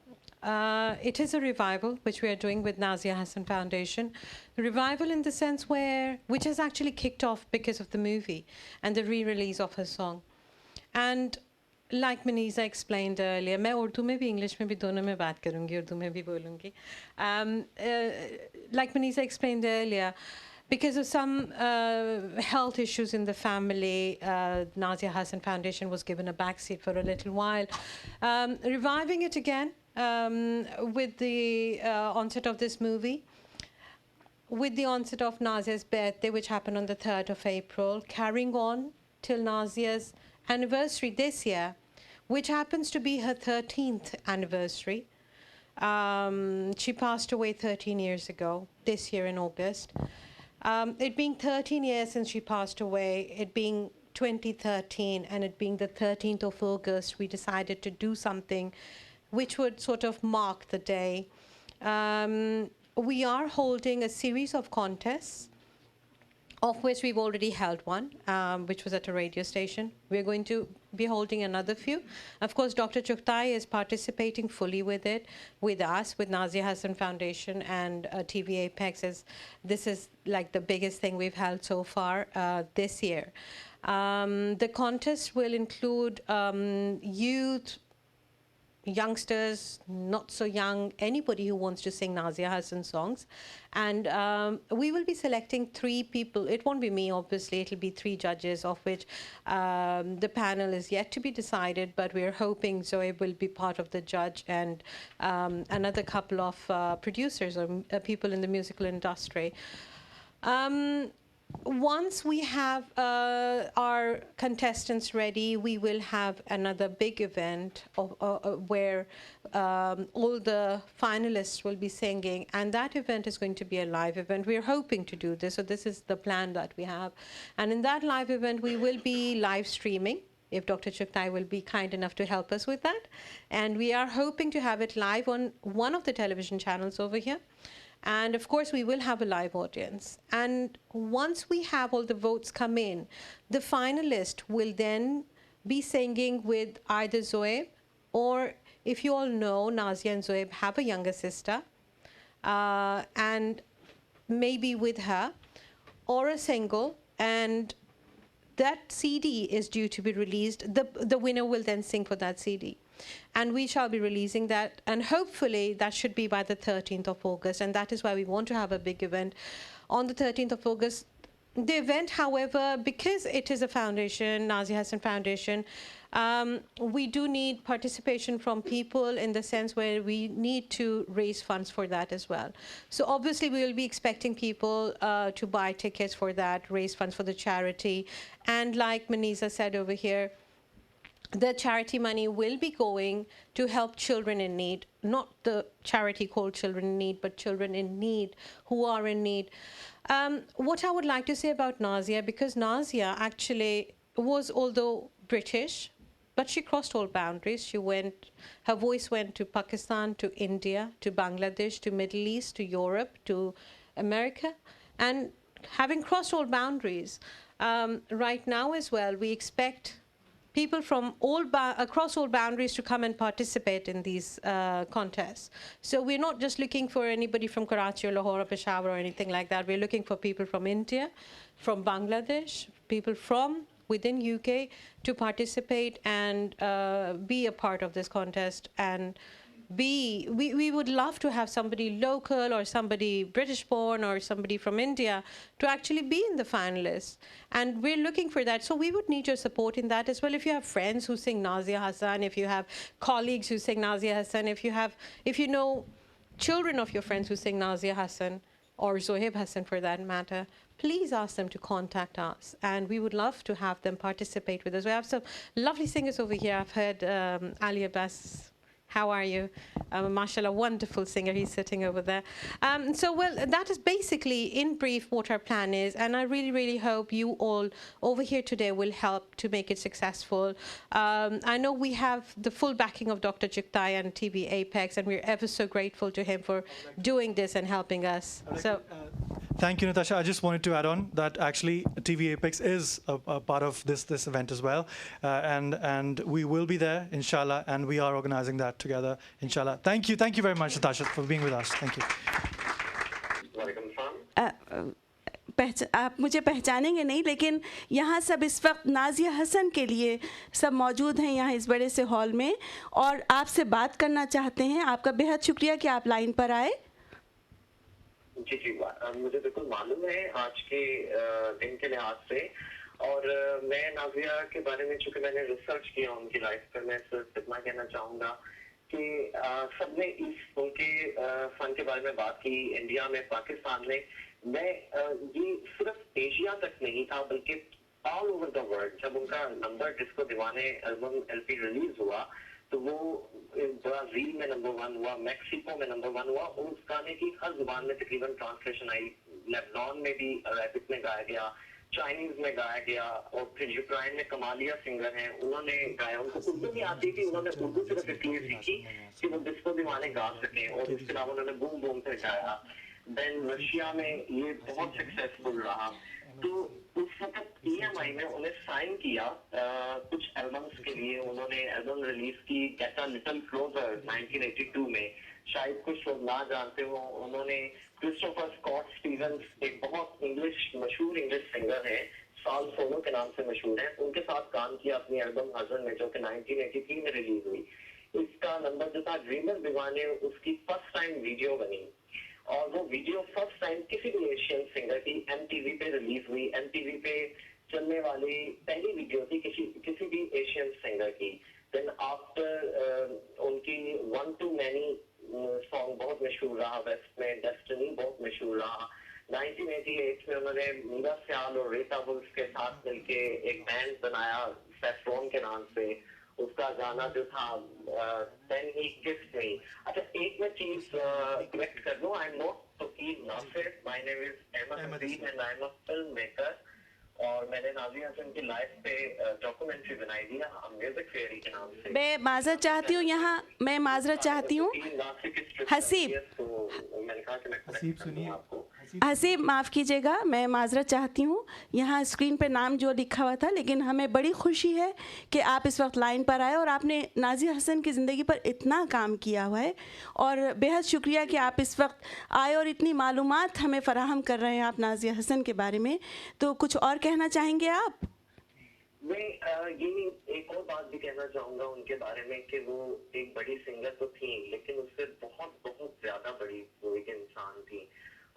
It is a revival which we are doing with Nazia Hassan Foundation. Revival in the sense which has actually kicked off because of the movie and the re-release of her song. And like Maniza explained earlier, मैं उर्दू में भी English में भी दोनों में बात करूँगी, उर्दू में भी बोलूँगी. Like Maniza explained earlier, because of some health issues in the family, Nazia Hassan Foundation was given a backseat for a little while. Reviving it again with the onset of this movie, with the onset of Nazia's birthday, which happened on the 3rd of April, carrying on till Nazia's anniversary this year, which happens to be her 13th anniversary. She passed away 13 years ago, this year in August. It being 13 years since she passed away, it being 2013, and it being the 13th of August, we decided to do something which would sort of mark the day. We are holding a series of contests, of which we've already held one, which was at a radio station. We're going to be holding another few. Of course, Dr. Chughtai is participating fully with it, with us, with Nazia Hassan Foundation and TV Apex. This is like the biggest thing we've held so far this year. The contest will include youth, youngsters, not so young, anybody who wants to sing Nazia Hassan songs. And we will be selecting 3 people. It won't be me, obviously. It'll be 3 judges, of which the panel is yet to be decided, but we're hoping Zoe will be part of the judge, and another couple of producers or people in the musical industry. Once we have our contestants ready, we will have another big event where all the finalists will be singing, and that event is going to be a live event. We're hoping to do this, so this is the plan that we have. And in that live event, we will be live streaming, if Dr. Chughtai will be kind enough to help us with that. And we are hoping to have it live on one of the television channels over here. And of course, we will have a live audience. And once we have all the votes come in, the finalist will then be singing with either Zoeb, or if you all know, Nazia and Zoeb have a younger sister, and maybe with her, or a single, and that CD is due to be released. The winner will then sing for that CD. And we shall be releasing that, and hopefully that should be by the 13th of August, and that is why we want to have a big event on the 13th of August. The event, however, because it is a foundation, Nazia Hassan Foundation, we do need participation from people in the sense where we need to raise funds for that as well. So obviously we will be expecting people to buy tickets for that, raise funds for the charity, and like Maniza said over here, the charity money will be going to help children in need, not the charity called Children in Need, but children in need who are in need. What I would like to say about Nazia, because Nazia actually was, although British, but she crossed all boundaries. Her voice went to Pakistan, to India, to Bangladesh, to Middle East, to Europe, to America. And having crossed all boundaries, right now as well, we expect people from across all boundaries to come and participate in these contests. So we're not just looking for anybody from Karachi or Lahore or Peshawar or anything like that. We're looking for people from India, from Bangladesh, people from within UK to participate and be a part of this contest. And we would love to have somebody local or somebody British born or somebody from India to actually be in the finalists. And we're looking for that. So we would need your support in that as well. If you have friends who sing Nazia Hassan, if you have colleagues who sing Nazia Hassan, if you know children of your friends who sing Nazia Hassan or Zohaib Hassan for that matter, please ask them to contact us, and we would love to have them participate with us. We have some lovely singers over here. I've heard Ali Abbas. How are you? Mashallah, wonderful singer. He's sitting over there. Well, that is basically, in brief, what our plan is. And I really, really hope you all over here today will help to make it successful. I know we have the full backing of Dr. Juktai and TV Apex, and we're ever so grateful to him for doing this and helping us. Thank you, Natasha. I just wanted to add on that actually TV Apex is a part of this event as well. And we will be there, inshallah, and we are organizing that together, inshallah. Thank you very much, Natasha, for being with us. Thank you. आप मुझे पहचानेंगे नहीं, लेकिन यहाँ सब इस वक्त नाजिया हसन के लिए सब मौजूद हैं यहाँ इस बड़े से हॉल में और आपसे बात करना चाहते हैं. आपका बेहद शुक्रिया कि आप लाइन पर आए. जी मुझे बिल्कुल मालूम है आज के दिन के लिहाज से, और मैं नाजिया के बारे में चूंकि मैंने रिसर्च किया उनकी लाइफ पर, मैं सिर्फ इतना कहना चाहूँगा कि सबने इस उनके फन के बारे में बात की, इंडिया में, पाकिस्तान में. मैं ये सिर्फ एशिया तक नहीं था बल्कि ऑल ओवर द वर्ल्ड. जब उनका नंबर डिस्को दीवाने एल्बम LP रिलीज हुआ तो वो ब्राजील में नंबर 1 हुआ, मैक्सिको में नंबर 1 हुआ, और उस गाने की हर जुबान में तकरीबन ट्रांसलेशन आई. लेबनान में भी अरबिक में गाया गया, चाइनीज में गाया गया, और फिर यूक्रेन में कमालिया सिंगर हैं, उन्होंने गाया. उनको उर्दू नहीं आती थी, उन्होंने उर्दू सिर्फ इसलिए सीखी कि वो डिस्को दीवाने गा सकें, और इसके अलावा उन्होंने बूम बूम से गाया. देन रशिया में ये बहुत सक्सेसफुल रहा. तो उस वक्त EMI में उन्हें साइन किया कुछ एल्बम्स के लिए. उन्होंने एल्बम रिलीज की गेट अ लिटिल क्लोजर 1982 में. शायद कुछ लोग ना जानते हो, उन्होंने क्रिस्टोफर स्कॉट स्टीवंस, एक बहुत मशहूर इंग्लिश सिंगर हैं, साल सोलो के नाम से मशहूर हैं, उनके साथ काम किया अपनी एल्बम हसन में, जो कि 1983 में रिलीज हुई. इसका नंबर जो था ड्रीमर दीवाने, उसकी फर्स्ट टाइम वीडियो बनी, और वो वीडियो फर्स्ट टाइम किसी भी एशियन सिंगर की MTV पे रिलीज हुई. MTV पे चलने वाली पहली वीडियो थी किसी भी एशियन सिंगर की. देन आफ्टर उनकी वन टू मैनी सॉन्ग बहुत मशहूर रहा वेस्ट में, डेस्टिनी बहुत मशहूर रहा. 1988 में उन्होंने मीरा सियाल और रेता वुल्फ के साथ मिलके एक बैंड बनाया सेफ्रॉन के नाम से. उसका गाना जो था देन ही किस्ड मी. अच्छा, एक मैं चीज करेक्ट कर दूं, आई am not Faqir Nasir, my name is Ahmad Haseen and I am a filmmaker, और मैंने नाजिया हसन की लाइफ पे डॉक्यूमेंट्री बनाई थी म्यूजिक फेयरी के नाम से. मैं माजरत चाहती हूँ यहाँ, मैं माजरत चाहती हूँ हसीब, हसीब माफ़ कीजिएगा, मैं माजरत चाहती हूँ. यहाँ स्क्रीन पे नाम जो लिखा हुआ था, लेकिन हमें बड़ी खुशी है कि आप इस वक्त लाइन पर आए और आपने नाजिया हसन की ज़िंदगी पर इतना काम किया हुआ है, और बेहद शुक्रिया कि आप इस वक्त आए और इतनी मालूमात हमें फ़राहम कर रहे हैं आप नाजिया हसन के बारे में. तो कुछ और कहना चाहेंगे आप? मैं ये एक और बात भी कहना चाहूँगा उनके बारे में कि वो एक बड़ी सिंगर तो थी, लेकिन उससे बहुत बहुत ज़्यादा बड़ी वो एक इंसान थी.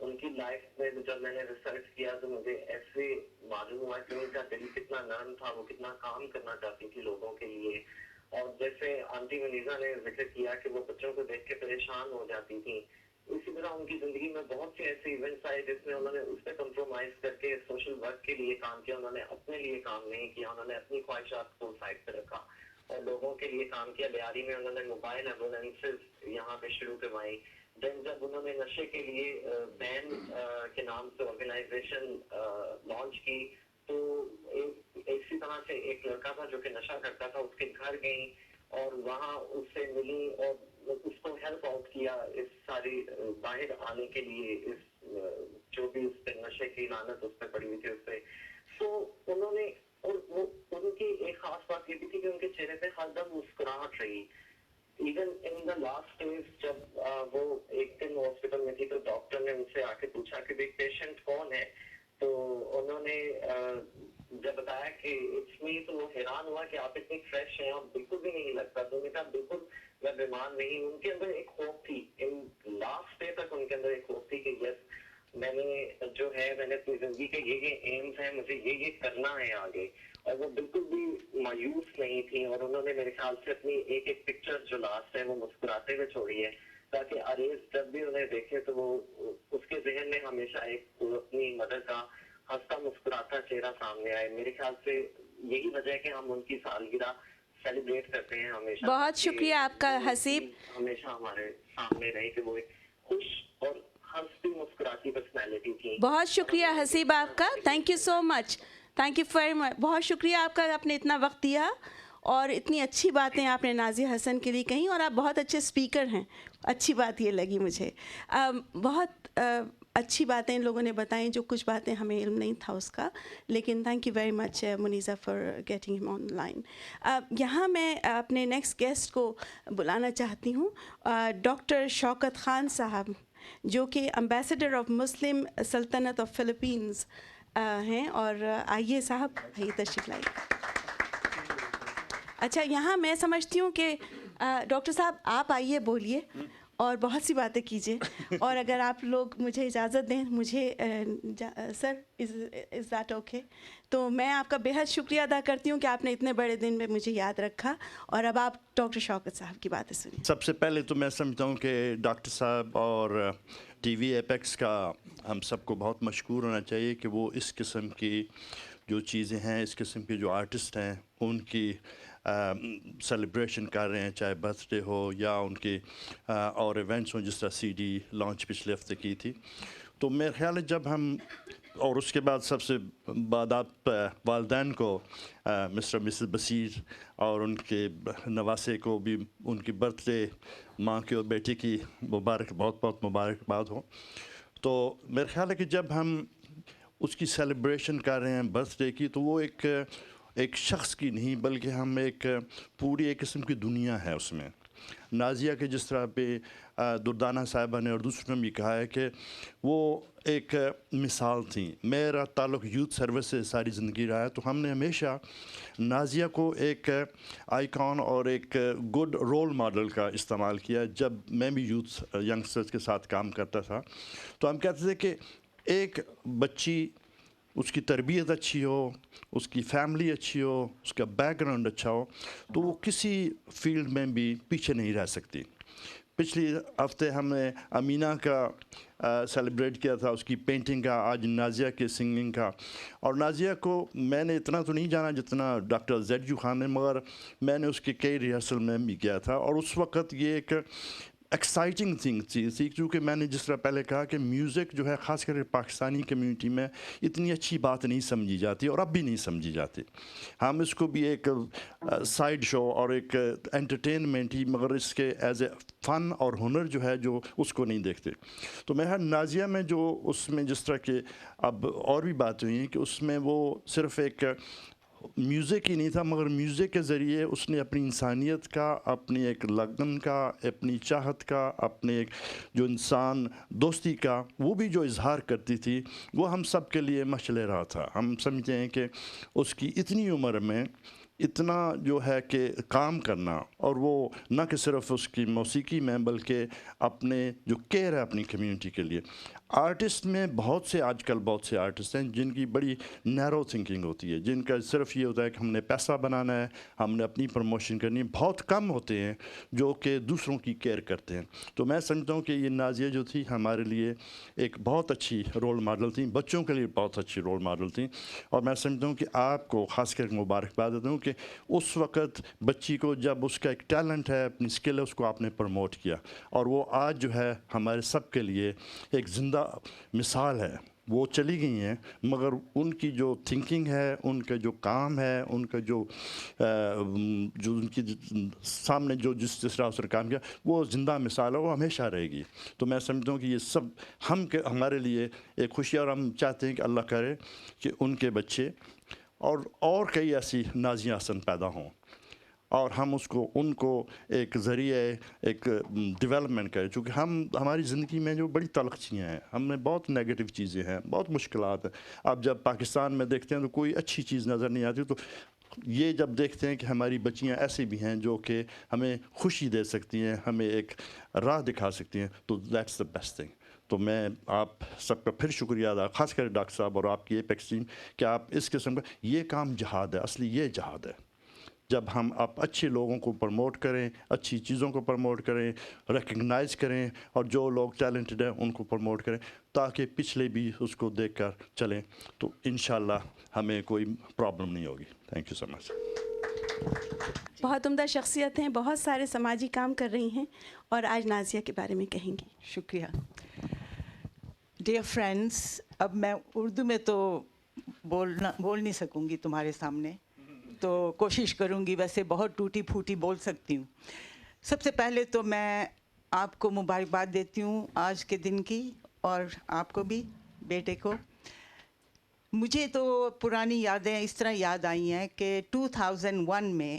उनकी लाइफ में जब मैंने रिसर्च किया तो मुझे ऐसे मालूम हुआ कि उनका दिल कितना नरम था, वो कितना काम करना चाहती थी लोगों के लिए. और जैसे आंटी मनीजा ने जिक्र किया कि वो बच्चों को देख के परेशान हो जाती थी, इसी तरह उनकी जिंदगी में बहुत से ऐसे इवेंट्स आए जिसमें उन्होंने उस पर कम्प्रोमाइज करके सोशल वर्क के लिए काम किया. उन्होंने अपने लिए काम नहीं किया, उन्होंने अपनी ख्वाहिशात को साइड पे रखा और लोगों के लिए काम किया. बिहारी में उन्होंने मोबाइल एम्बुलेंसेज यहाँ पे शुरू करवाई. देन जब उन्होंने नशे के लिए बैन के नाम से ऑर्गेनाइजेशन लॉन्च की, तो इसी तरह से एक लड़का था जो कि नशा करता था, उसके घर गई और वहाँ उससे मिली और उसको हेल्प आउट किया इस सारी बाहर आने के लिए, इस जो भी उस पर नशे की लानत उस पर पड़ी हुई थी उससे. तो उन्होंने اور وہ ان کی ایک خاص بات یہ بھی تھی کہ ان کے چہرے پہ ہر دم مسکراہٹ رہی. Even in the last days جب وہ ایک دن ہاسپٹل میں تھی تو ڈاکٹر نے ان سے آ کے پوچھا کہ بھائی پیشنٹ کون ہے, تو انہوں نے جب بتایا کہ اٹس می, تو وہ حیران ہوا کہ آپ اتنی فریش ہیں, آپ بالکل بھی نہیں لگتا. تو انہوں نے کہا بالکل میں بیمار نہیں ہوں. ان کے اندر ایک ہوپ تھی, ان لاسٹ ڈے تک ان کے اندر ایک ہوپ تھی کہ یس میں نے جو ہے میں نے اپنی زندگی کے یہ ایمز ہیں, مجھے یہ کرنا ہے آگے. اور وہ بالکل بھی مایوس نہیں تھی, اور انہوں نے میرے خیال سے اپنی ایک ایک پکچر جو لاسٹ ہے وہ مسکراتے ہوئے چھوڑی ہے, تاکہ عریض جب بھی انہیں دیکھے تو وہ اس کے ذہن میں ہمیشہ ایک اپنی مدر کا ہنستا مسکراتا چہرہ سامنے آئے. میرے خیال سے یہی وجہ ہے کہ ہم ان کی سالگرہ سیلیبریٹ کرتے ہیں ہمیشہ. بہت شکریہ آپ کا حسیب, ہمیشہ ہمارے سامنے رہے کہ وہ ایک خوش اور ہنستی مسکراتی پرسنالٹی تھی. بہت شکریہ حسیب آپ کا, thank you so much, thank you very much. بہت شکریہ آپ کا, آپ نے اتنا وقت دیا اور اتنی اچھی باتیں آپ نے نازیہ حسن کے لیے کہیں, اور آپ بہت اچھے اسپیکر ہیں. اچھی بات یہ لگی مجھے, بہت اچھی باتیں لوگوں نے بتائیں, جو کچھ باتیں ہمیں علم نہیں تھا اس کا, لیکن thank you very much Muneeza for getting ہم آن لائن. یہاں میں اپنے نیکسٹ گیسٹ کو بلانا چاہتی ہوں, ڈاکٹر شوکت خان صاحب, جو کہ امبیسڈر آف مسلم سلطنت آف فلپینز ہیں. اور آئیے صاحب, آئیے تشریف لائیے. اچھا, یہاں میں سمجھتی ہوں کہ ڈاکٹر صاحب آپ آئیے, بولیے اور بہت سی باتیں کیجیے. اور اگر آپ لوگ مجھے اجازت دیں, مجھے سر از دیٹ اوکے, تو میں آپ کا بہت شکریہ ادا کرتی ہوں کہ آپ نے اتنے بڑے دن میں مجھے یاد رکھا. اور اب آپ ڈاکٹر شوکت صاحب کی باتیں سنیں. سب سے پہلے تو میں سمجھتا ہوں کہ ڈاکٹر صاحب اور ٹی وی ایپیکس کا ہم سب کو بہت مشکور ہونا چاہیے کہ وہ اس قسم کی جو چیزیں ہیں, اس قسم کے جو آرٹسٹ ہیں, ان کی سیلیبریشن کر رہے ہیں, چاہے برتھ ڈے ہو یا ان کے اور ایونٹس ہوں, جس طرح سی ڈی لانچ پچھلے ہفتے کی تھی. تو میرا خیال ہے جب ہم, اور اس کے بعد سب سے بعد آپ والدین کو, مسٹر مسز بصیر اور ان کے نواسے کو بھی ان کی برتھ ڈے, ماں کی اور بیٹی کی بہت بہت مبارکباد ہو. تو میرا خیال ہے کہ جب ہم اس کی سیلیبریشن کر رہے ہیں برتھ ڈے کی, تو وہ ایک شخص کی نہیں, بلکہ ہم ایک پوری ایک قسم کی دنیا ہے اس میں. نازیہ کے جس طرح پہ دردانہ صاحبہ نے اور دوسروں نے بھی کہا ہے کہ وہ ایک مثال تھیں. میرا تعلق یوتھ سروس سے ساری زندگی رہا ہے, تو ہم نے ہمیشہ نازیہ کو ایک آئیکن اور ایک گڈ رول ماڈل کا استعمال کیا. جب میں بھی یوتھ ینگسٹرز کے ساتھ کام کرتا تھا, تو ہم کہتے تھے کہ ایک بچی, اس کی تربیت اچھی ہو, اس کی فیملی اچھی ہو, اس کا بیک گراؤنڈ اچھا ہو, تو وہ کسی فیلڈ میں بھی پیچھے نہیں رہ سکتی. پچھلی ہفتے ہم نے امینہ کا سیلیبریٹ کیا تھا, اس کی پینٹنگ کا, آج نازیہ کے سنگنگ کا. اور نازیہ کو میں نے اتنا تو نہیں جانا جتنا ڈاکٹر زید جو خان نے, مگر میں نے اس کے کئی ریہرسل میں بھی کیا تھا. اور اس وقت یہ ایک ایکسائٹنگ تھنگ تھی, کیونکہ میں نے جس طرح پہلے کہا کہ میوزک جو ہے خاص کر پاکستانی کمیونٹی میں اتنی اچھی بات نہیں سمجھی جاتی, اور اب بھی نہیں سمجھی جاتی. ہم اس کو بھی ایک سائیڈ شو اور ایک انٹرٹینمنٹ ہی, مگر اس کے ایز اے فن اور ہنر جو ہے, جو اس کو نہیں دیکھتے. تو میں نازیہ میں جو اس میں جس طرح کہ اب اور بھی باتیں ہوئی ہیں کہ اس میں وہ صرف ایک میوزک ہی نہیں تھا, مگر میوزک کے ذریعے اس نے اپنی انسانیت کا, اپنی ایک لگن کا, اپنی چاہت کا, اپنے ایک جو انسان دوستی کا, وہ بھی جو اظہار کرتی تھی, وہ ہم سب کے لیے مشعل راہ تھا. ہم سمجھتے ہیں کہ اس کی اتنی عمر میں اتنا جو ہے کہ کام کرنا, اور وہ نہ کہ صرف اس کی موسیقی میں بلکہ اپنے جو کیئر ہے اپنی کمیونٹی کے لیے. آرٹسٹ میں آج کل بہت سے آرٹسٹ ہیں جن کی بڑی نیرو تھنکنگ ہوتی ہے, جن کا صرف یہ ہوتا ہے کہ ہم نے پیسہ بنانا ہے, ہم نے اپنی پروموشن کرنی ہے. بہت کم ہوتے ہیں جو کہ دوسروں کی کیئر کرتے ہیں. تو میں سمجھتا ہوں کہ یہ نازیہ جو تھی ہمارے لیے ایک بہت اچھی رول ماڈل تھیں, بچوں کے لیے بہت اچھی رول ماڈل تھیں. اور میں سمجھتا ہوں کہ آپ کو خاص کر مبارکباد دیتا ہوں کہ اس وقت بچی کو جب اس کا ایک ٹیلنٹ ہے, اپنی اسکل ہے, اس کو آپ نے پروموٹ کیا, اور وہ آج جو ہے ہمارے سب کے لیے ایک زندہ مثال ہے. وہ چلی گئی ہیں, مگر ان کی جو تھنکنگ ہے, ان کا جو کام ہے, ان کا جو ان کی سامنے جو جس طرح اس نے کام کیا, وہ زندہ مثال ہے, وہ ہمیشہ رہے گی. تو میں سمجھتا ہوں کہ یہ سب ہمارے لیے ایک خوشی, اور ہم چاہتے ہیں کہ اللہ کرے کہ ان کے بچے اور کئی ایسی نازیہ حسن پیدا ہوں اور ہم ان کو ایک ذریعے ایک ڈیولپمنٹ کریں. چونکہ ہماری زندگی میں جو بڑی تلخ چیزیں ہیں, ہم میں بہت نیگیٹو چیزیں ہیں, بہت مشکلات ہیں. آپ جب پاکستان میں دیکھتے ہیں تو کوئی اچھی چیز نظر نہیں آتی, تو یہ جب دیکھتے ہیں کہ ہماری بچیاں ایسی بھی ہیں جو کہ ہمیں خوشی دے سکتی ہیں, ہمیں ایک راہ دکھا سکتی ہیں, تو دیٹس دا بیسٹ تھنگ. تو میں آپ سب کا پھر شکریہ ادا, خاص کر ڈاکٹر صاحب اور آپ کی ایپیکس ٹیم, کہ آپ اس قسم کا یہ کام جہاد ہے, اصلی یہ جہاد ہے. جب ہم آپ اچھے لوگوں کو پروموٹ کریں, اچھی چیزوں کو پروموٹ کریں, ریکگنائز کریں, اور جو لوگ ٹیلنٹڈ ہیں ان کو پروموٹ کریں, تاکہ پچھلے بھی اس کو دیکھ کر چلیں, تو انشاءاللہ ہمیں کوئی پرابلم نہیں ہوگی. تھینک یو سو مچ. بہت عمدہ شخصیت ہیں, بہت سارے سماجی کام کر رہی ہیں, اور آج نازیہ کے بارے میں کہیں گی. شکریہ. ڈیئر فرینڈس, اب میں اردو میں تو بول نہیں سکوں گی تمہارے سامنے, تو کوشش کروں گی. ویسے بہت ٹوٹی پھوٹی بول سکتی ہوں. سب سے پہلے تو میں آپ کو مبارکباد دیتی ہوں آج کے دن کی, اور آپ کو بھی, بیٹے کو. مجھے تو پرانی یادیں اس طرح یاد آئی ہیں کہ 2001 میں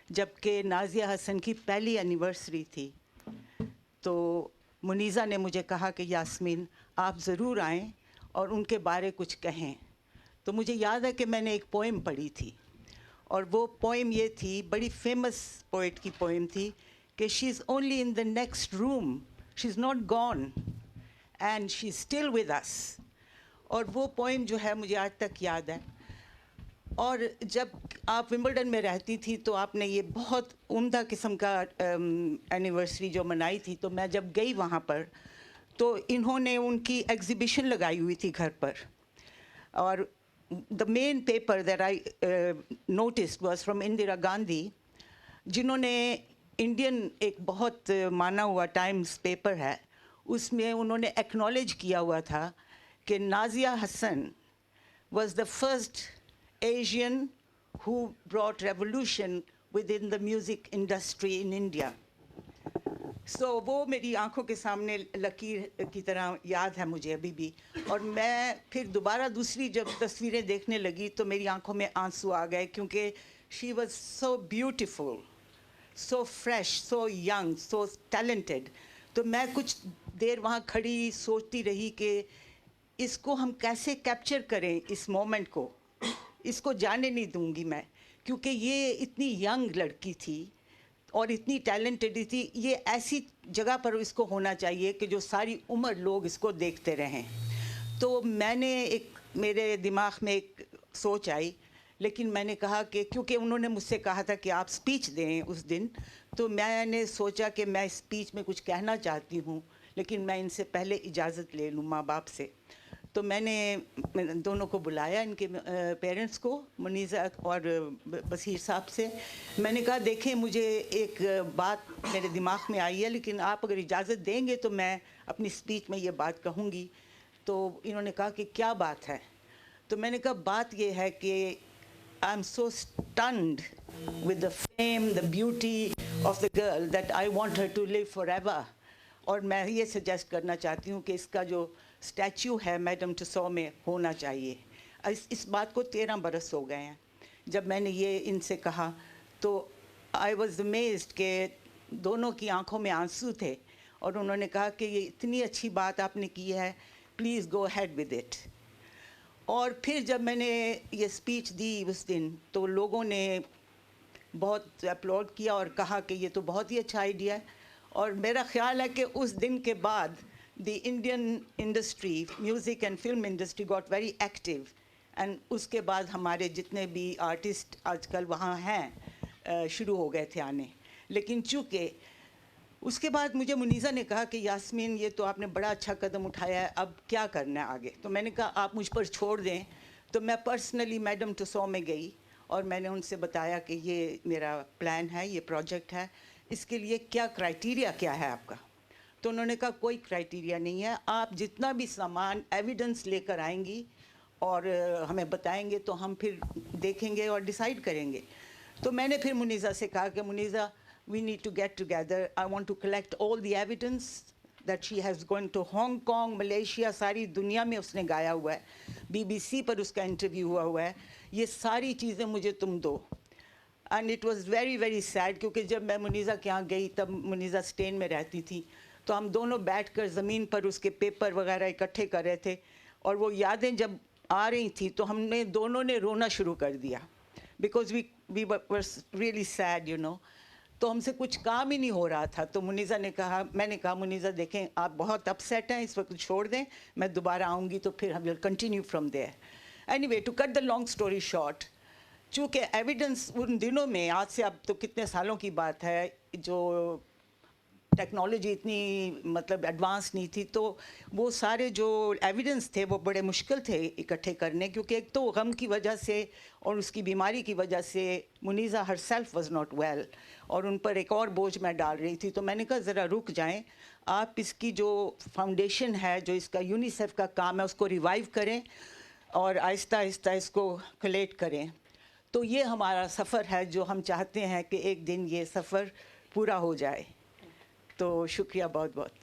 جب کہ نازیہ حسن کی پہلی اینیورسری تھی, تو منیزہ نے مجھے کہا کہ یاسمین آپ ضرور آئیں اور ان کے بارے کچھ کہیں. تو مجھے یاد ہے کہ میں نے ایک پوئم پڑھی تھی, اور وہ پوئم یہ تھی, بڑی فیمس پوئٹ کی پوئم تھی, کہ she is only in the next room, she is not gone and she is still with us. اور وہ پوئم جو ہے مجھے آج تک یاد ہے. اور جب آپ ومبلڈن میں رہتی تھی تو آپ نے یہ بہت عمدہ قسم کا اینیورسری جو منائی تھی, تو میں جب گئی وہاں پر تو انہوں نے ان کی ایگزیبیشن لگائی ہوئی تھی گھر پر, اور the main paper that I noticed was from Indira Gandhi, جنہوں نے انڈین ایک بہت مانا ہوا ٹائمز پیپر ہے, اس میں انہوں نے ایکنالج کیا ہوا تھا کہ نازیہ حسن was the first Asian who brought revolution within the music industry in India. سو وہ میری آنکھوں کے سامنے لکیر کی طرح یاد ہے مجھے ابھی بھی. اور میں پھر دوبارہ دوسری جب تصویریں دیکھنے لگی تو میری آنکھوں میں آنسو آ گئے, کیونکہ she was so beautiful, so fresh, so young, so talented. تو میں کچھ دیر وہاں کھڑی سوچتی رہی کہ اس کو ہم کیسے کیپچر کریں, اس مومنٹ کو, اس کو جانے نہیں دوں گی میں, کیونکہ یہ اتنی ینگ لڑکی تھی اور اتنی ٹیلنٹڈ تھی. یہ ایسی جگہ پر اس کو ہونا چاہیے کہ جو ساری عمر لوگ اس کو دیکھتے رہیں. تو میں نے میرے دماغ میں ایک سوچ آئی, لیکن میں نے کہا کہ کیونکہ انہوں نے مجھ سے کہا تھا کہ آپ اسپیچ دیں اس دن, تو میں نے سوچا کہ میں اسپیچ میں کچھ کہنا چاہتی ہوں, لیکن میں ان سے پہلے اجازت لے لوں, ماں باپ سے. تو میں نے دونوں کو بلایا, ان کے پیرنٹس کو, منیزہ اور بصیر صاحب سے. میں نے کہا دیکھیں مجھے ایک بات میرے دماغ میں آئی ہے, لیکن آپ اگر اجازت دیں گے تو میں اپنی اسپیچ میں یہ بات کہوں گی. تو انہوں نے کہا کہ کیا بات ہے؟ تو میں نے کہا بات یہ ہے کہ I am so stunned with the fame, the beauty of the girl that I want her to live forever. اور میں یہ سجیسٹ کرنا چاہتی ہوں کہ اس کا جو اسٹیچو ہے میڈم ٹسو میں ہونا چاہیے. اس بات کو 13 برس ہو گئے ہیں. جب میں نے یہ ان سے کہا تو آئی واز امیزڈ کہ دونوں کی آنکھوں میں آنسو تھے, اور انہوں نے کہا کہ یہ اتنی اچھی بات آپ نے کی ہے, please go ahead with it. اور پھر جب میں نے یہ اسپیچ دی اس دن تو لوگوں نے بہت اپلوڈ کیا اور کہا کہ یہ تو بہت ہی اچھا آئیڈیا ہے. اور میرا خیال ہے کہ اس دن کے بعد the Indian industry, music and film industry got very active, and اس کے بعد ہمارے جتنے بھی آرٹسٹ آج کل وہاں ہیں شروع ہو گئے تھے آنے. لیکن چونکہ اس کے بعد مجھے منیزہ نے کہا کہ یاسمین یہ تو آپ نے بڑا اچھا قدم اٹھایا ہے, اب کیا کرنا ہے آگے؟ تو میں نے کہا آپ مجھ پر چھوڑ دیں. تو میں پرسنلی میڈم ٹسو میں گئی اور میں نے ان سے بتایا کہ یہ میرا پلان ہے, یہ پروجیکٹ ہے, اس کے لیے کیا کرائیٹیریا کیا ہے آپ کا؟ تو انہوں نے کہا کوئی کرائیٹیریا نہیں ہے, آپ جتنا بھی سامان ایویڈنس لے کر آئیں گی اور ہمیں بتائیں گے تو ہم پھر دیکھیں گے اور ڈیسائیڈ کریں گے. تو میں نے پھر منیزہ سے کہا کہ Muneeza we need to get together, I want to collect all the evidence that she has gone to Hong Kong, Malaysia, सारी दुनिया में उसने गाया हुआ है, BBC पर उसका इंटरव्यू हुआ है, ये सारी चीज़ें मुझे तुम दो. And it was very very sad क्योंकि जब मैं मुनीज़ा के यहाँ गई तब मुनीज़ा स्टेन में रहती थी, तो हम दोनों बैठकर ज़मीन पर उसके पेपर वगैरह इकट्ठे कर रहे थे, और वो यादें जब आ रही थी तो हमने दोनों ने रोना शुरू कर दिया, because we were really sad, you know. तो हमसे कुछ काम ही नहीं हो रहा था. तो मुनीज़ा ने कहा, मैंने कहा मुनीज़ा देखें आप बहुत अपसेट हैं, इस वक्त छोड़ दें, मैं दोबारा आऊँगी तो फिर हम will continue from there. Anyway, to cut the long story short, चूँकि एविडेंस उन दिनों में, आज से अब तो कितने सालों की बात है, जो टेक्नोलॉजी इतनी मतलब एडवांस नहीं थी, तो वो सारे जो एविडेंस थे वो बड़े मुश्किल थे इकट्ठे करने, क्योंकि एक तो गम की वजह से और उसकी बीमारी की वजह से Muniza herself was not well, और उन पर एक और बोझ मैं डाल रही थी. तो मैंने कहा ज़रा रुक जाएं, आप इसकी जो फाउंडेशन है, जो इसका यूनिसेफ का काम है, उसको रिवाइव करें और आहिस्ता आहिस्ता इसको कलेक्ट करें. तो ये हमारा सफ़र है जो हम चाहते हैं कि एक दिन ये सफ़र पूरा हो जाए. तो शुक्रिया बहुत बहुत.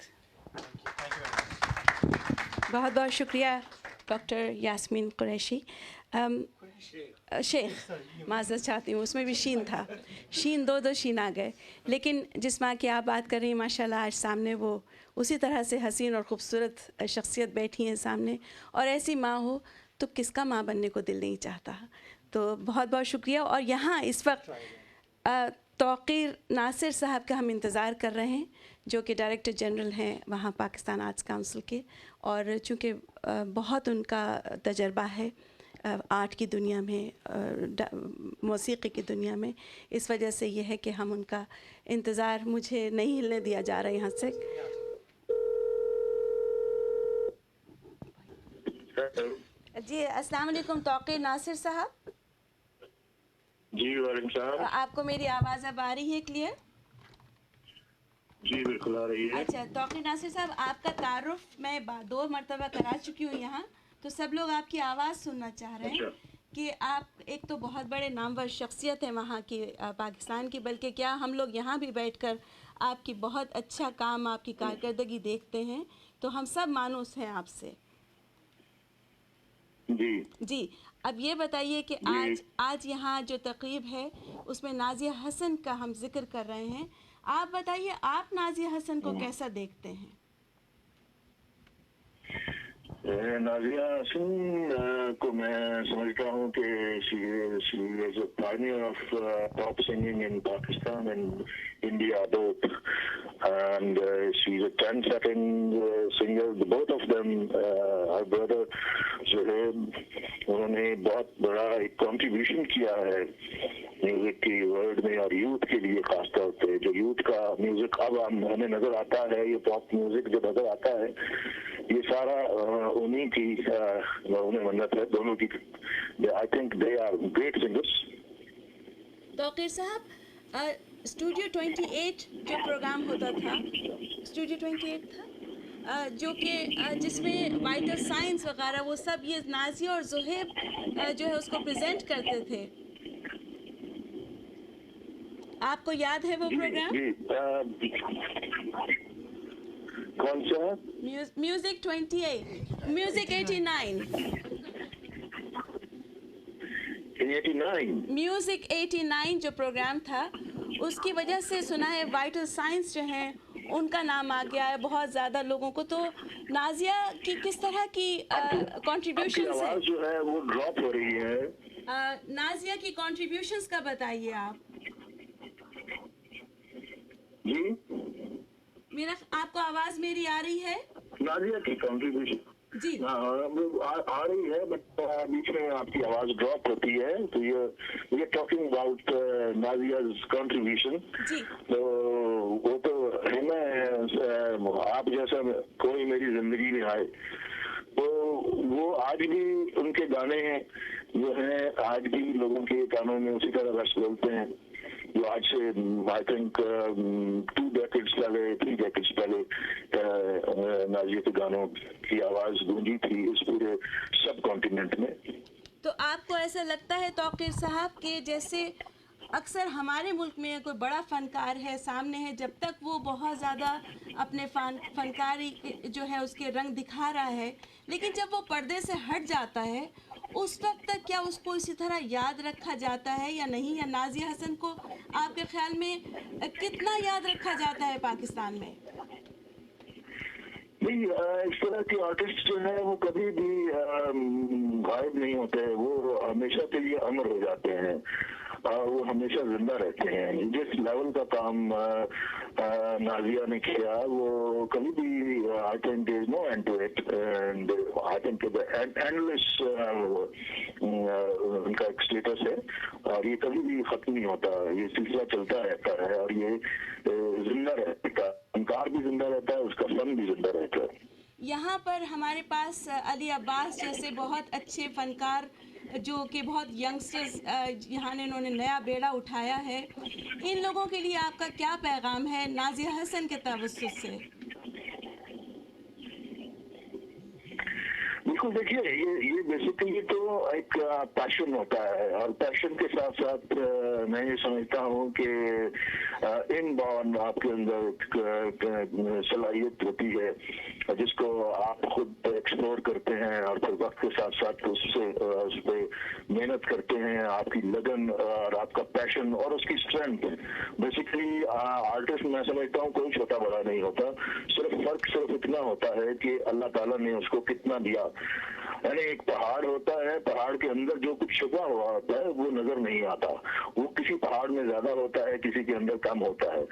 बहुत बहुत शुक्रिया डॉक्टर यास्मीन कुरैशी. शेख, माज़रत चाहती हूँ, उसमें भी शीन था, शीन दो शीन आ गए. लेकिन जिस माँ की आप बात कर रही हैं, माशाल्लाह आज सामने वो उसी तरह से हसीन और ख़ूबसूरत शख्सियत बैठी हैं सामने, और ऐसी माँ हो तो किसका माँ बनने को दिल नहीं चाहता. तो बहुत बहुत शुक्रिया. और यहाँ इस वक्त तौक़ीर नासिर साहब का हम इंतज़ार कर रहे हैं, जो कि डायरेक्टर जनरल हैं वहाँ पाकिस्तान आर्ट्स काउंसिल के, और चूँकि बहुत उनका तजर्बा है आर्ट की दुनिया में, मौसीक़ी की दुनिया में, इस वजह से ये है कि हम उनका इंतज़ार, मुझे नहीं हिलने दिया जा रहा है यहाँ से. जी अस्सलाम वालेकुम तौक़ीर नासिर साहब. जी वालेकुम सलाम. आपको मेरी आवाज़ अब आ रही है क्लियर? जी बिल्कुल आ रही है. अच्छा तौक़ीर नासिर साहब, आपका तारुफ मैं 2 मरतबा करा चुकी हूँ यहाँ, तो सब लोग आपकी आवाज़ सुनना चाह रहे हैं. कि आप एक तो बहुत बड़े नामवर शख्सियत हैं वहाँ की, पाकिस्तान की, बल्कि क्या हम लोग यहाँ भी बैठकर आपकी बहुत अच्छा काम, आपकी कारकर्दगी देखते हैं, तो हम सब मानूस हैं आपसे. जी अब ये बताइए कि आज यहाँ जो तकरीब है उसमें नाज़िया हसन का हम जिक्र कर रहे हैं. आप बताइए आप नाज़िया हसन को कैसा देखते हैं? नाज़िया हसन को मैं समझता हूँ कि she is a pioneer of pop singing in Pakistan and India both, and she's a trend-setting singer. Both of them, her brother Zohaib, उन्होंने बहुत बड़ा एक कंट्रीब्यूशन किया है म्यूजिक की वर्ल्ड में और यूथ के लिए, खास तौर पे जो यूथ का म्यूजिक अब हमें नजर आता है, ये पॉप म्यूजिक जो नजर आता है, ये सारा उन्हीं की उन्हें मन्नत है दोनों की. I think they are great singers. Tauqeer साहब, स्टूडियो 28 जो प्रोग्राम होता था, स्टूडियो 28 था जो कि जिसमें वाइटल साइंस वगैरह वो सब ये नाज़िया और ज़ोहेब जो है उसको प्रेजेंट करते थे. आपको याद है वो प्रोग्राम? कौन सा? Music 28, music 89. म्यूजिक 89 जो प्रोग्राम था, उसकी वजह से सुना है वाइटल साइंस जो हैं उनका नाम आ गया है बहुत ज़्यादा लोगों को. तो नाज़िया की किस तरह की कंट्रीब्यूशंस है? जो है वो ड्रॉप हो रही है. नाज़िया की कंट्रीब्यूशंस का बताइए आप. जी मेरा, आपको आवाज़ मेरी आ रही है? नाज़िया की कंट्रीब्यूशन जी आ रही है, बट बीच में आपकी आवाज़ ड्रॉप होती है. तो ये टॉकिंग अबाउट नाज़िया's कंट्रीब्यूशन. तो वो तो है, मैं आप जैसा कोई मेरी जिंदगी में आए, तो वो आज भी उनके गाने जो हैं आज भी लोगों के कानों में उसी तरह रस बोलते हैं जो आज से आई थिंक 2 decades पहले 3 decades पहले नाज़िया के गानों की आवाज़ गूंजी थी इस पूरे सब कॉन्टिनेंट में. तो आपको ऐसा लगता है तौक़ीर साहब कि जैसे اکثر ہمارے ملک میں کوئی بڑا فنکار ہے سامنے ہے، جب تک وہ بہت زیادہ اپنے فنکاری جو ہے اس کے رنگ دکھا رہا ہے، لیکن جب وہ پردے سے ہٹ جاتا ہے اس وقت تک کیا اس کو اسی طرح یاد رکھا جاتا ہے یا نہیں؟ یا نازیہ حسن کو آپ کے خیال میں کتنا یاد رکھا جاتا ہے پاکستان میں؟ نہیں، اس طرح کے آرٹسٹ جو ہے وہ کبھی بھی غائب نہیں ہوتے ہیں، وہ ہمیشہ کے لیے امر ہو جاتے ہیں، وہ ہمیشہ زندہ رہتے ہیں. جس لیول کا کام نازیہ نے کیا وہ کبھی بھی I think there is no end to it, and I think endless ان کا ایک اسٹیٹس ہے اور یہ کبھی بھی ختم نہیں ہوتا، یہ سلسلہ چلتا رہتا ہے اور یہ زندہ رہتا ہے، فنکار بھی زندہ رہتا ہے، اس کا فن بھی زندہ رہتا ہے. یہاں پر ہمارے پاس علی عباس جیسے بہت اچھے فنکار جو کہ بہت ینگسٹرز یہاں نے انہوں نے نیا بیڑا اٹھایا ہے، ان لوگوں کے لیے آپ کا کیا پیغام ہے نازیہ حسن کے توسط سے؟ بالکل، دیکھیے یہ بیسیکلی تو ایک پیشن ہوتا ہے اور پیشن کے ساتھ ساتھ میں یہ سمجھتا ہوں کہ ان بورن آپ کے اندر صلاحیت ہوتی ہے جس کو آپ خود ایکسپلور کرتے ہیں اور پھر وقت کے ساتھ ساتھ اس پہ محنت کرتے ہیں. آپ کی لگن اور آپ کا پیشن اور اس کی اسٹرینتھ. بیسیکلی آرٹسٹ میں سمجھتا ہوں کوئی چھوٹا بڑا نہیں ہوتا، فرق صرف اتنا ہوتا ہے کہ اللہ تعالیٰ نے اس کو کتنا دیا. یعنی ایک پہاڑ ہوتا ہے، پہاڑ کے اندر جو کچھ چھپا ہوا ہوتا ہے وہ نظر نہیں آتا، وہ کسی پہاڑ میں زیادہ ہوتا ہے، کسی کے اندر کم ہوتا ہے.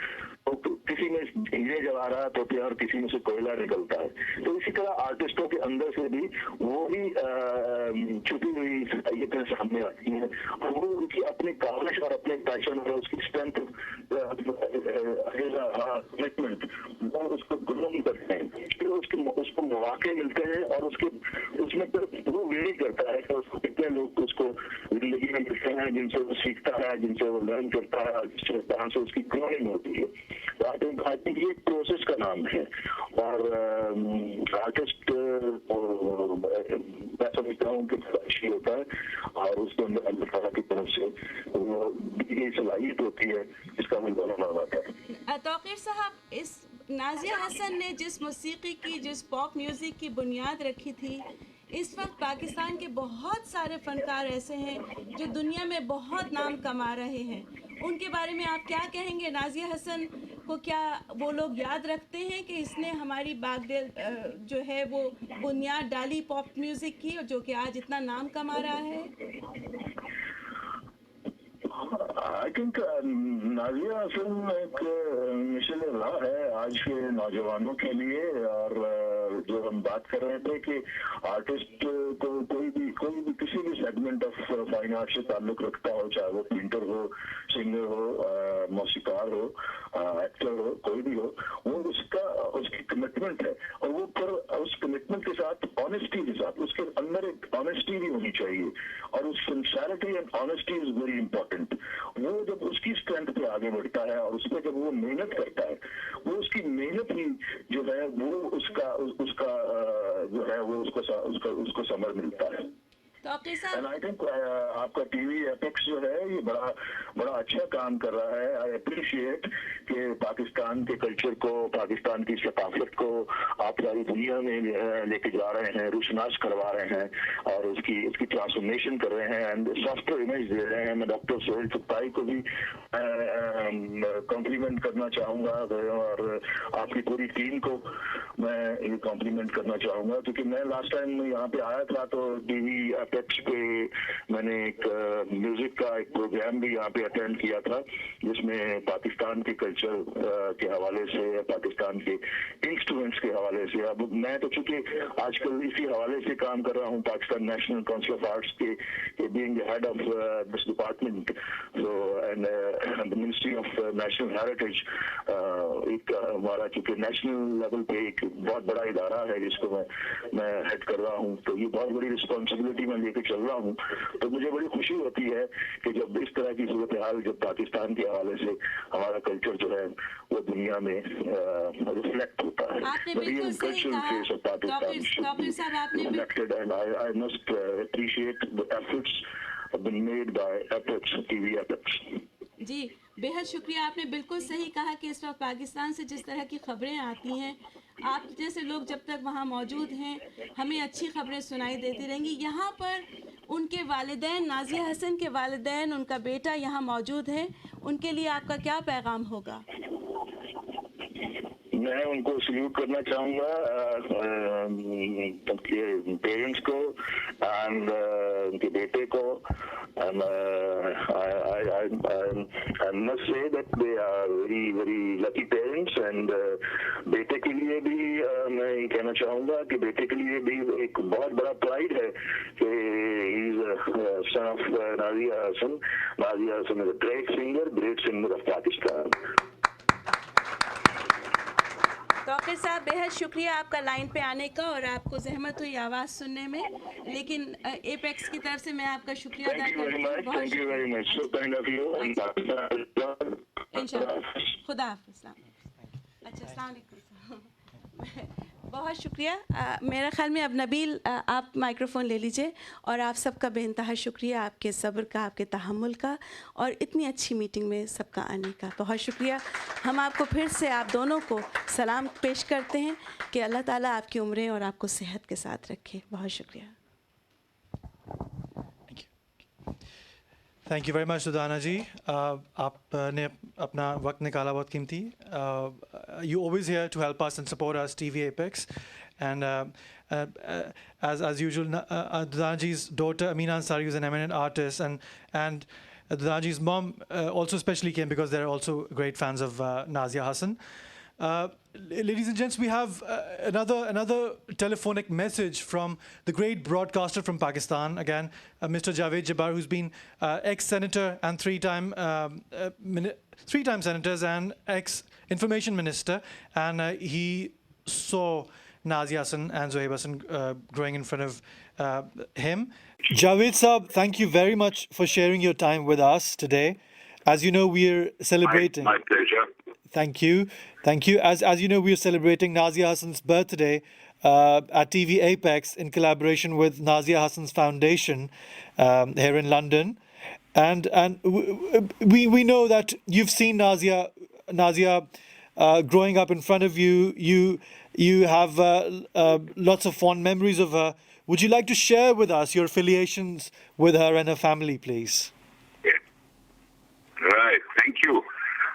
کسی میں ہیرے جواہرات ہوتے ہیں اور کسی میں سے کوئلہ نکلتا ہے. تو اسی طرح آرٹسٹوں کے اندر سے بھی وہی چھپی ہوئی صلاحیتیں سامنے آتی ہیں اور وہ ان کی اپنی کاوش اور اپنے پیشن اور اس کی اسٹرینتھ کمٹمنٹ وہ اس کو گرو نہیں کرتے ہیں، پھر اس کو مواقع ملتے ہیں اور اس میں پھر وہ ویری کرتا ہے کہ اس کو کتنے لوگ اس کو زندگی میں ملتے ہیں جن سے وہ سیکھتا ہے، جن سے وہ لرن کرتا ہے، جس طرح سے اس کی گروئنگ ہوتی ہے. آئی تھنک یہ پروسیس کا نام ہے اور آرٹسٹ میں سمجھتا ہوں کہ اچھی ہوتا ہے اور اس کے اندر اللہ تعالیٰ کی طرف سے وہ یہ صلاحیت ہوتی ہے جس کا مل آتا ہے. توقیر صاحب، اس نازیہ حسن نے جس موسیقی کی، جس پاپ میوزک کی بنیاد رکھی تھی، اس وقت پاکستان کے بہت سارے فنکار ایسے ہیں جو دنیا میں بہت نام کما رہے ہیں. ان کے بارے میں آپ کیا کہیں گے؟ نازیہ حسن کو کیا وہ لوگ یاد رکھتے ہیں کہ اس نے ہماری باغ جو ہے وہ بنیاد ڈالی پاپ میوزک کی، جو کہ آج اتنا نام کما رہا ہے؟ آئی تھنک نازیہ حسن ایک مشعل راہ ہے آج کے نوجوانوں کے لیے. اور جو ہم بات کر رہے تھے کہ آرٹسٹ کو کوئی بھی کسی بھی سیگمنٹ آف فائن آرٹ سے تعلق رکھتا ہو، چاہے وہ پینٹر ہو، سنگر ہو، موسیقار ہو، ایکٹر ہو، کوئی بھی ہو، وہ اس کی کمٹمنٹ ہے اور وہ پر اس کمٹمنٹ کے ساتھ آنیسٹی کے ساتھ اس کے اندر ایک آنیسٹی بھی ہونی چاہیے اور اس sincerity and honesty is very important. وہ جب اس کی اسٹرینتھ پہ آگے بڑھتا ہے اور اس پہ جب وہ محنت کرتا ہے، وہ اس کی محنت ہی جو ہے وہ اس کا جو ہے وہ اس کو ثمر ملتا ہے. اینڈ آئی تھنک آپ کا ٹی وی ایپیکس جو ہے یہ بڑا اچھا کام کر رہا ہے. آئی اپریشیٹ کہ پاکستان کے کلچر کو، پاکستان کی ثقافت کو آپ ساری دنیا میں لے کے جا رہے ہیں، روشناس کروا رہے ہیں اور اس کی ٹرانسفارمیشن کر رہے ہیں اینڈ سافٹ امیج دے رہے ہیں. میں ڈاکٹر سہیل چپائی کو بھی کمپلیمنٹ کرنا چاہوں گا اور آپ کی پوری ٹیم کو میں کمپلیمنٹ کرنا چاہوں گا کیونکہ میں لاسٹ ٹائم یہاں پہ آیا تھا تو ٹی وی ایپیکس پہ میں نے ایک میوزک کا ایک پروگرام بھی یہاں پہ اٹینڈ کیا تھا جس میں پاکستان کے کلچر کے حوالے سے، پاکستان کے انسٹرومنٹس کے حوالے سے. اب میں تو چونکہ آج کل اسی حوالے سے کام کر رہا ہوں Pakistan national council of arts کے being head of this department and ministry of national heritage. ایک ہمارا چونکہ نیشنل لیول پہ ایک بہت بڑا ادارہ ہے جس کو میں ہیڈ کر رہا ہوں، تو یہ بہت بڑی رسپانسبلٹی میں لے کے چل رہا ہوں. تو مجھے بڑی خوشی ہوتی ہے کہ جب اس طرح کی صورتحال جب پاکستان کے حوالے سے ہمارا کلچر جو ہے وہ دنیا میں ریفلیکٹ ہوتا ہے. آپ نے بالکل صحیح کہا توقیر صاحب، آپ نے I must appreciate the efforts have been made by Apex, TV Apex. जी बेहद शुक्रिया। आपने बिल्कुल सही कहा कि इस वक्त पाकिस्तान से जिस तरह की खबरें आती हैं, आप जैसे लोग जब तक वहाँ मौजूद हैं हमें अच्छी खबरें सुनाई देती रहेंगी। यहाँ पर उनके वालिदैन, नाज़िया हसन के वालिदैन, उनका बेटा यहाँ मौजूद है, उनके लिए आपका क्या पैगाम होगा? मैं उनको सल्यूट करना चाहूँगा, उनके पेरेंट्स को एंड उनके बेटे को। I must say that they are very very lucky parents and बेटे के लिए भी मैं ये कहना चाहूँगा कि बेटे के लिए भी एक बहुत बड़ा प्राइड है कि he is a son of Nazia Hassan. Nazia Hassan is a great singer of Pakistan. Tauqeer साहब बेहद शुक्रिया आपका लाइन पे आने का, और आपको ज़हमत हुई आवाज़ सुनने में, लेकिन एपेक्स की तरफ से मैं आपका शुक्रिया अदा करती हूँ। Thank you very much. So kind of you. इंशाअल्लाह। खुदा हाफ़िज़। अच्छा, अस्सलाम वालेकुम। बहुत शुक्रिया। मेरा ख़्याल में अब नबील आप माइक्रोफ़ोन ले लीजिए, और आप सबका बेइंतहा शुक्रिया आपके सब्र का, आपके तहम्मुल का, और इतनी अच्छी मीटिंग में सबका आने का बहुत शुक्रिया। हम आपको फिर से आप दोनों को सलाम पेश करते हैं कि अल्लाह ताला आपकी उम्रें और आपको सेहत के साथ रखे। बहुत शुक्रिया। Thank you very much Sudana ji, आपने अपना वक्त निकाला बहुत कीमती। You always here to help us and support us TV Apex, and as usual, Dudana ji's daughter Amina Ansari is an eminent artist, and Dudana ji's mom also especially came because they're also great fans of Nazia Hassan. Ladies and gents, we have another telephonic message from the great broadcaster from Pakistan, again, Mr. Javed Jabbar, who's been ex-senator and three-time senators and ex-information minister, and he saw Nazia Hassan and Zohaib Hassan growing in front of him. Javed Saab, thank you very much for sharing your time with us today. As you know, we're celebrating. My pleasure. Thank you. As you know, we are celebrating Nazia Hassan's birthday at TV Apex in collaboration with Nazia Hassan's Foundation here in London, and we know that you've seen Nazia growing up in front of you. You have lots of fond memories of her. Would you like to share with us your affiliations with her and her family, please? Right. Thank you,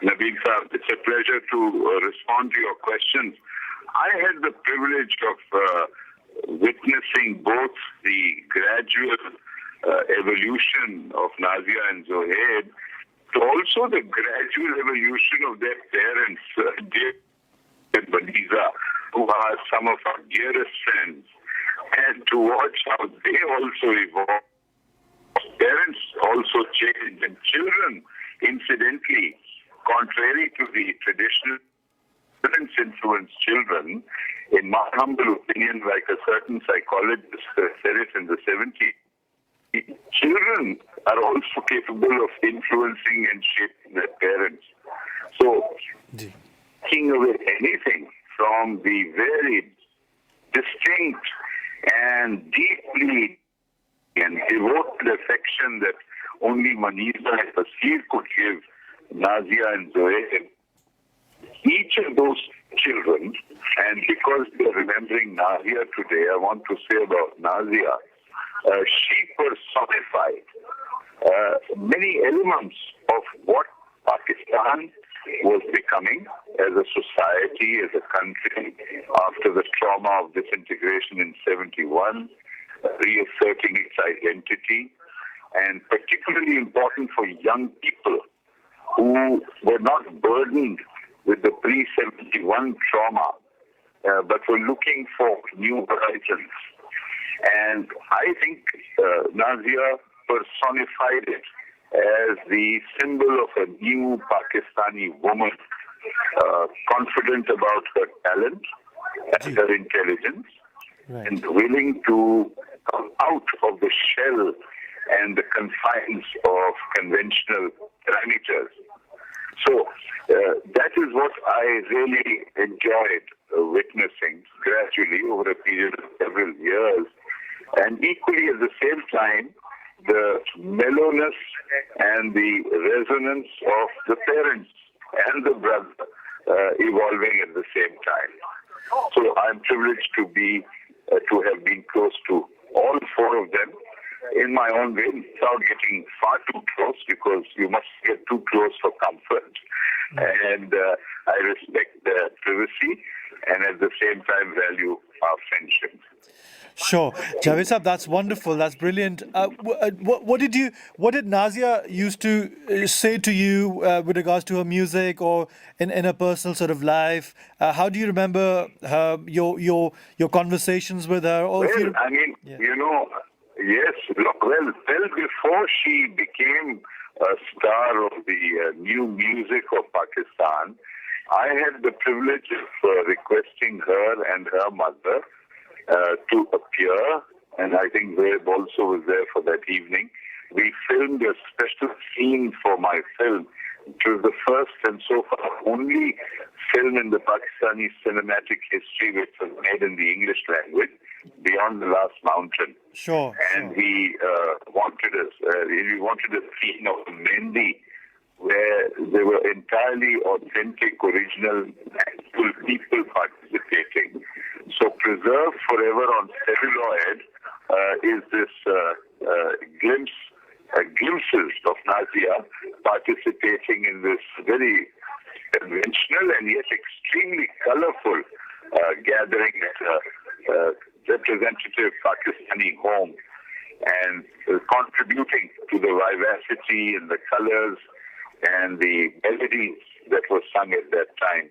Nabil Saab. It's a pleasure to respond to your questions. I had the privilege of witnessing both the gradual evolution of Nazia and Zohaib, to also the gradual evolution of their parents, Jay and Baniza, who are some of our dearest friends, and to watch how they also evolve. Parents also change, and children, incidentally, contrary to the traditional, parents influence children. In my humble opinion, like a certain psychologist said it in the 70s, children are also capable of influencing and shaping their parents. So, taking away anything from the very distinct and deeply and devoted affection that only Maniza and Basir could give Nazia and Zohaib, each of those children, and because we are remembering Nazia today, I want to say about Nazia, she personified many elements of what Pakistan was becoming as a society, as a country, after the trauma of disintegration in 71, reasserting its identity, and particularly important for young people who were not burdened with the pre-71 trauma, but were looking for new horizons. And I think Nazia personified it as the symbol of a new Pakistani woman, confident about her talent and her intelligence, and willing to come out of the shell and the confines of conventional parameters. So that is what I really enjoyed witnessing gradually over a period of several years. And equally at the same time, the mellowness and the resonance of the parents and the brother evolving at the same time. So I'm privileged to have been close to all four of them in my own way, without getting far too close, because you must get too close for comfort. And I respect their privacy and at the same time value our friendship. Sure, Javed Sahab, that's wonderful. That's brilliant. What did Nazia used to say to you with regards to her music or in a personal sort of life? How do you remember your conversations with her? Or Yes, well, before she became a star of the new music of Pakistan, I had the privilege of requesting her and her mother to appear, and I think Zaid also was there for that evening. We filmed a special scene for my film. It was the first and so far only film in the Pakistani cinematic history which was made in the English language, Beyond the Last Mountain. Sure. And he wanted a scene of Mendi where there were entirely authentic, original, actual people participating. So preserved forever on celluloid is this glimpses of Nazia participating in this very conventional and yet extremely colorful gathering at a representative Pakistani home, and contributing to the vivacity and the colors and the melodies that were sung at that time.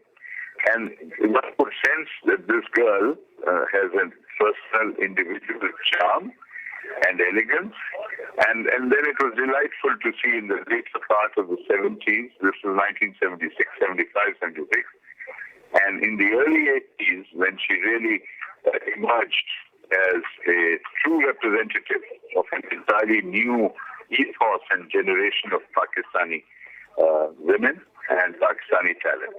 And one could sense that this girl has a personal, individual charm and elegance. And then it was delightful to see in the later part of the 70s, this was 1976, 75, 76, and in the early 80s, when she really emerged as a true representative of an entirely new ethos and generation of Pakistani women and Pakistani talent.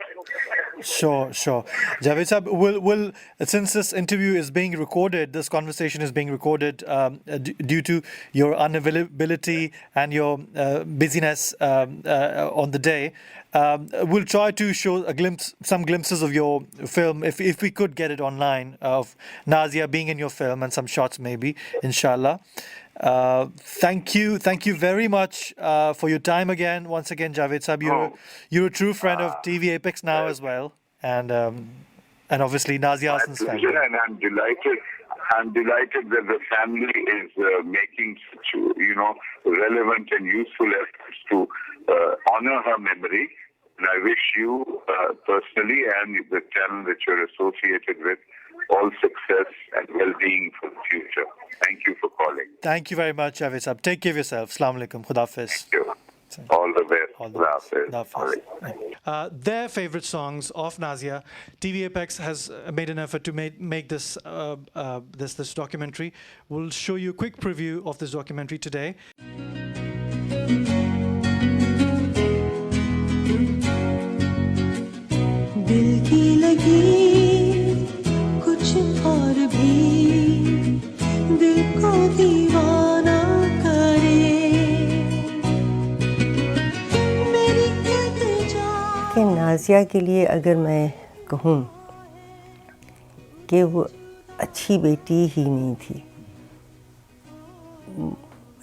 Sure. Javed Sahab, will since this interview is being recorded, this conversation is being recorded due to your unavailability and your busyness on the day, we'll try to show some glimpses of your film, if we could get it online, of Nazia being in your film and some shots maybe, inshallah. Thank you very much for your time again. Once again, Javed Sahab, you're a true friend of TV Apex now as well, and obviously Nazia Hassan's family. And I'm delighted that the family is making such relevant and useful efforts to honor her memory. And I wish you personally and the channel that you're associated with all success and well-being for the future. Thank you for calling. Thank you very much, Javed Sahab. Take care of yourself. Assalamu alaikum. Khuda Hafiz. Thank you. All the best. Their favorite songs of Nazia. TV Apex has made an effort to make this this documentary. We'll show you a quick preview of this documentary today. दिल की लगी कुछ और भी दिल को दीवाना करे मेरी कि नाज़िया के लिए अगर मैं कहूँ कि वो अच्छी बेटी ही नहीं थी,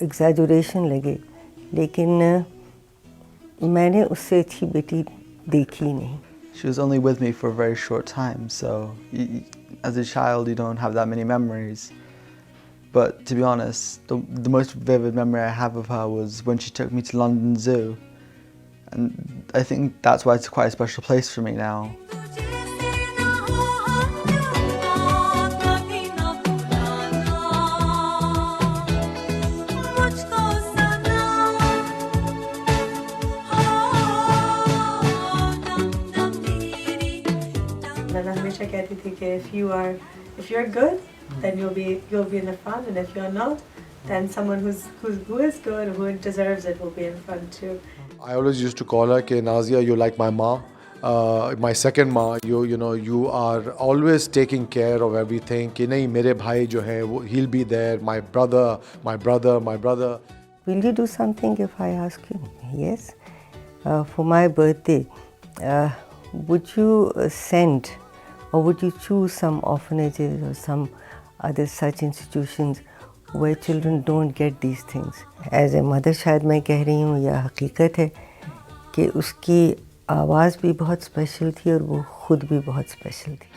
एग्जैजुरेशन लगे, लेकिन मैंने उससे अच्छी बेटी देखी नहीं. She was only with me for a very short time, so as a child you don't have that many memories. But to be honest, the most vivid memory I have of her was when she took me to London Zoo. And I think that's why it's quite a special place for me now. हमेशा कहती थी कि if you're good, then you'll be in the front, and if you're not, then someone who is good, who deserves it, will be in front too. I always used to call her कि Nazia, you're like my ma, my second ma. You are always taking care of everything. कि नहीं मेरे भाई जो है वो he'll be there. My brother. will you do something if I ask you? Yes. For my birthday, would you send or would you choose some orphanages or some other such institutions where children don't get these things? As a mother, شاید میں کہہ رہی ہوں یا حقیقت ہے کہ اس کی آواز بھی بہت اسپیشل تھی اور وہ خود بھی بہت اسپیشل تھی.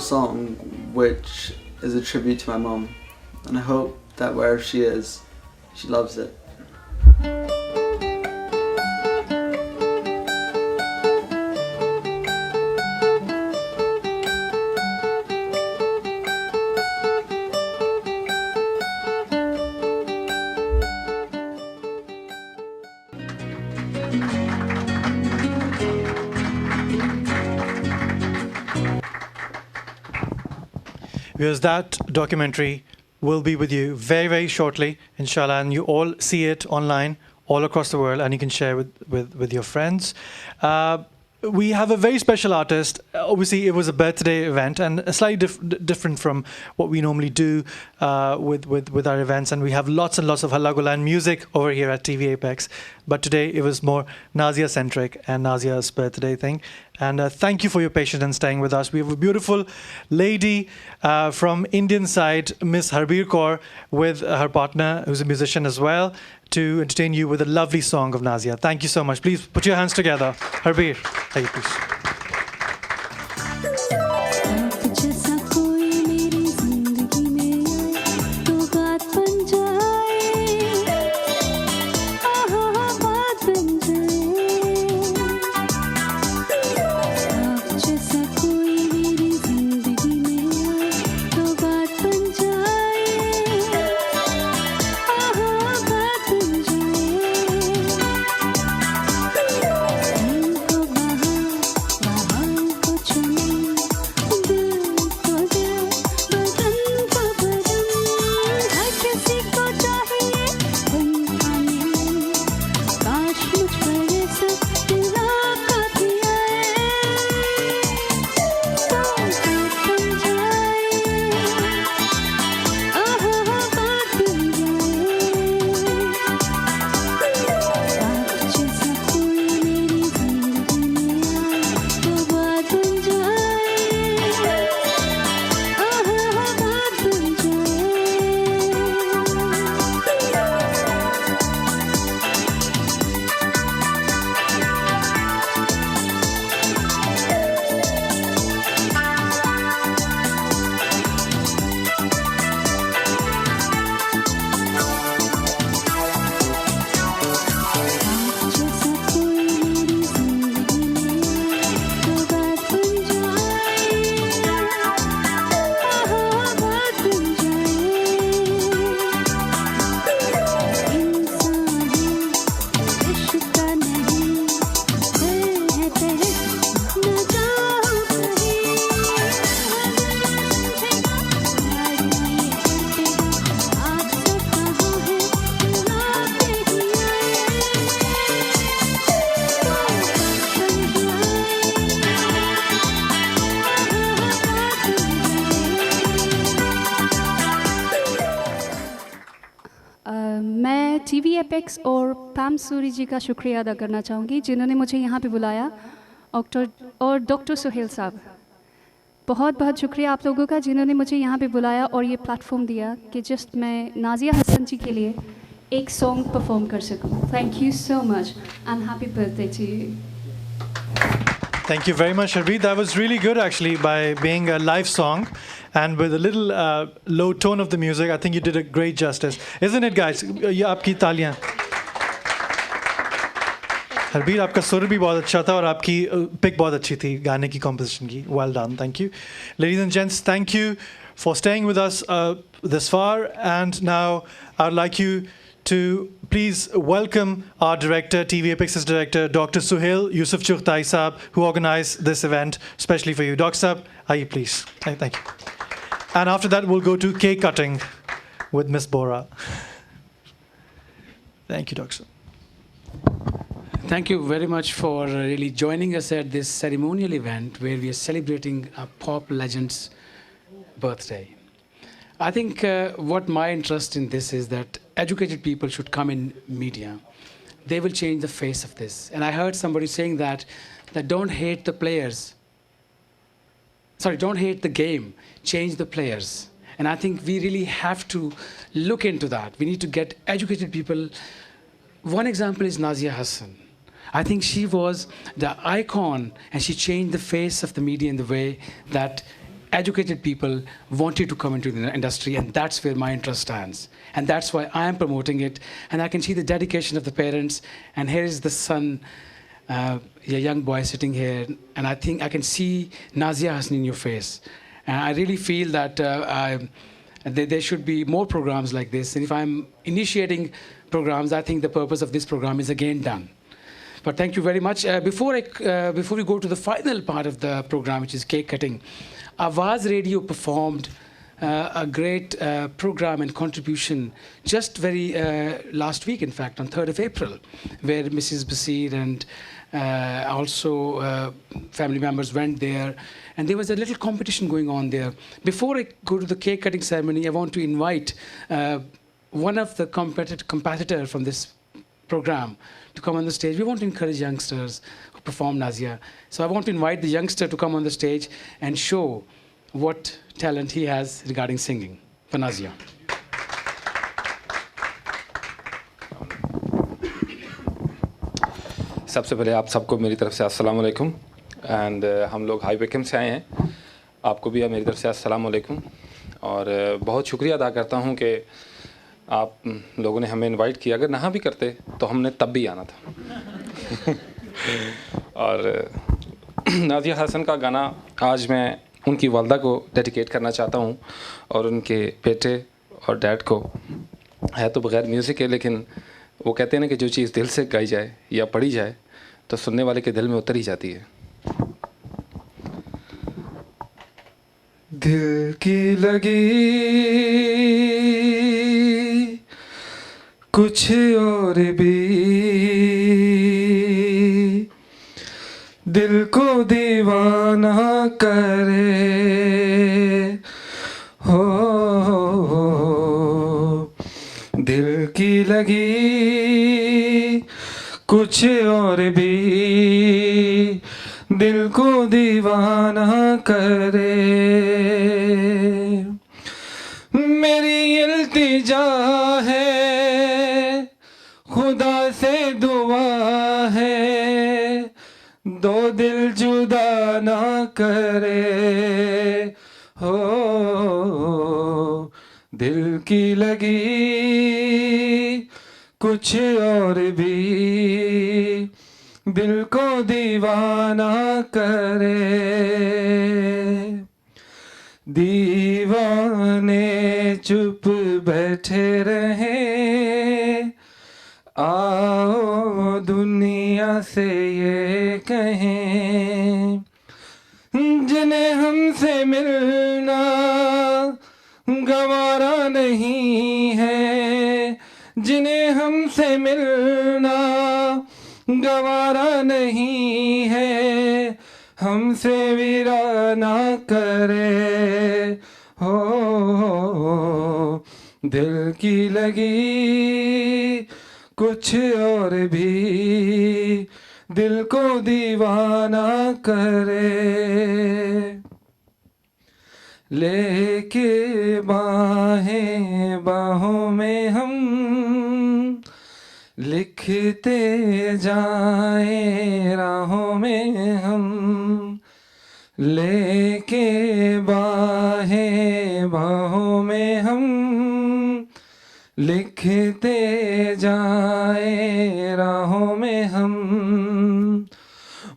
Song which is a tribute to my mom, and I hope that wherever she is, she loves it. Because that documentary will be with you very, very shortly, inshallah, and you all see it online all across the world, and you can share with your friends. We have a very special artist. Obviously, it was a birthday event and slightly different from what we normally do with our events. And we have lots and lots of Halla Gulla and music over here at TV Apex. But today, it was more Nazia-centric and Nazia's birthday thing. And thank you for your patience and staying with us. We have a beautiful lady from Indian side, Miss Harbir Kaur, with her partner, who's a musician as well, to entertain you with a lovely song of Nazia. Thank you so much. Please put your hands together. Harbir, thank you, please. TV apex और पैम सूरी जी का शुक्रिया अदा करना चाहूँगी जिन्होंने मुझे यहाँ पे बुलाया और डॉक्टर सुहेल साहब, बहुत बहुत शुक्रिया आप लोगों का जिन्होंने मुझे यहाँ पे बुलाया और ये प्लेटफॉर्म दिया कि जस्ट मैं नाजिया हसन जी के लिए एक सॉन्ग परफॉर्म कर सकूँ. Thank you so much and happy birthday to you. Thank you very much, Harbir. That was really good, actually, by being a live song and with a little low tone of the music. I think you did a great justice. Isn't it, guys? Aapki taaliyan. Harbir आपका सुर भी बहुत अच्छा था और आपकी pick बहुत अच्छी थी गाने की कॉम्पोजिशन की. Well done, thank you. Ladies and gents, thank you for staying with us this far, and now I'd like you to please welcome our director, TV Apex's director, Dr. Suhail Yusuf Chughtai Saab, who organized this event especially for you. Dr. Saab, aye please. Thank you. And after that, we'll go to cake cutting with Miss Bora. Thank you, Dr. Saab. Thank you very much for really joining us at this ceremonial event where we are celebrating a pop legend's birthday. I think what my interest in this is that educated people should come in media. They will change the face of this. And I heard somebody saying that don't hate the players. Sorry, don't hate the game, change the players. And I think we really have to look into that. We need to get educated people. One example is Nazia Hassan. I think she was the icon, and she changed the face of the media in the way that educated people wanted to come into the industry, and that's where my interest stands. And that's why I am promoting it. And I can see the dedication of the parents. And here is the son, a young boy sitting here. And I think I can see Nazia Hassan in your face. And I really feel that there should be more programs like this. And if I'm initiating programs, I think the purpose of this program is again done. But thank you very much. Before we go to the final part of the program, which is cake cutting, Awaz Radio performed a great program and contribution just very last week, in fact, on 3rd of April, where Mrs. Basir and also family members went there. And there was a little competition going on there. Before I go to the cake cutting ceremony, I want to invite one of the competitor from this program to come on the stage. We want to encourage youngsters who perform Nazia. So I want to invite the youngster to come on the stage and show what talent he has regarding singing for Nazia. सबसे पहले आप सबको मेरी तरफ से अस्सलाम वालेकुम. And हम लोग हाई वेकम से आए हैं. आपको भी मेरी तरफ से अस्सलाम वालेकुम. और बहुत शुक्रिया अदा करता हूं कि आप लोगों ने हमें इनवाइट किया. अगर ना भी करते तो हमने तब भी आना था. और नाज़िया हसन का गाना आज मैं उनकी वालदा को डेडिकेट करना चाहता हूं और उनके बेटे और डैड को. है तो बग़ैर म्यूज़िक है, लेकिन वो कहते हैं ना कि जो चीज़ दिल से गाई जाए या पढ़ी जाए तो सुनने वाले के दिल में उतर ही जाती है. दिल की लगी कुछ और भी, दिल को दीवाना करे. हो दिल की लगी कुछ और भी, दिल को दीवाना करे. मेरी इल्तिजा है, खुदा से दुआ है, दो दिल जुदा ना करे. हो दिल की लगी कुछ और भी, दिल को दीवाना करे. दीवाने चुप बैठे रहे, आओ दुनिया से ये कहें, जिन्हें हमसे मिलना गवारा नहीं है, जिन्हें हमसे मिलना गवारा नहीं है, हमसे वीराना करे. हो दिल की लगी कुछ और भी, दिल को दीवाना करे. लेके बाहें बाहों में हम लिखते जाए राहों में हम, लेके बाहें बाहों में हम लिखते जाए राहों में हम.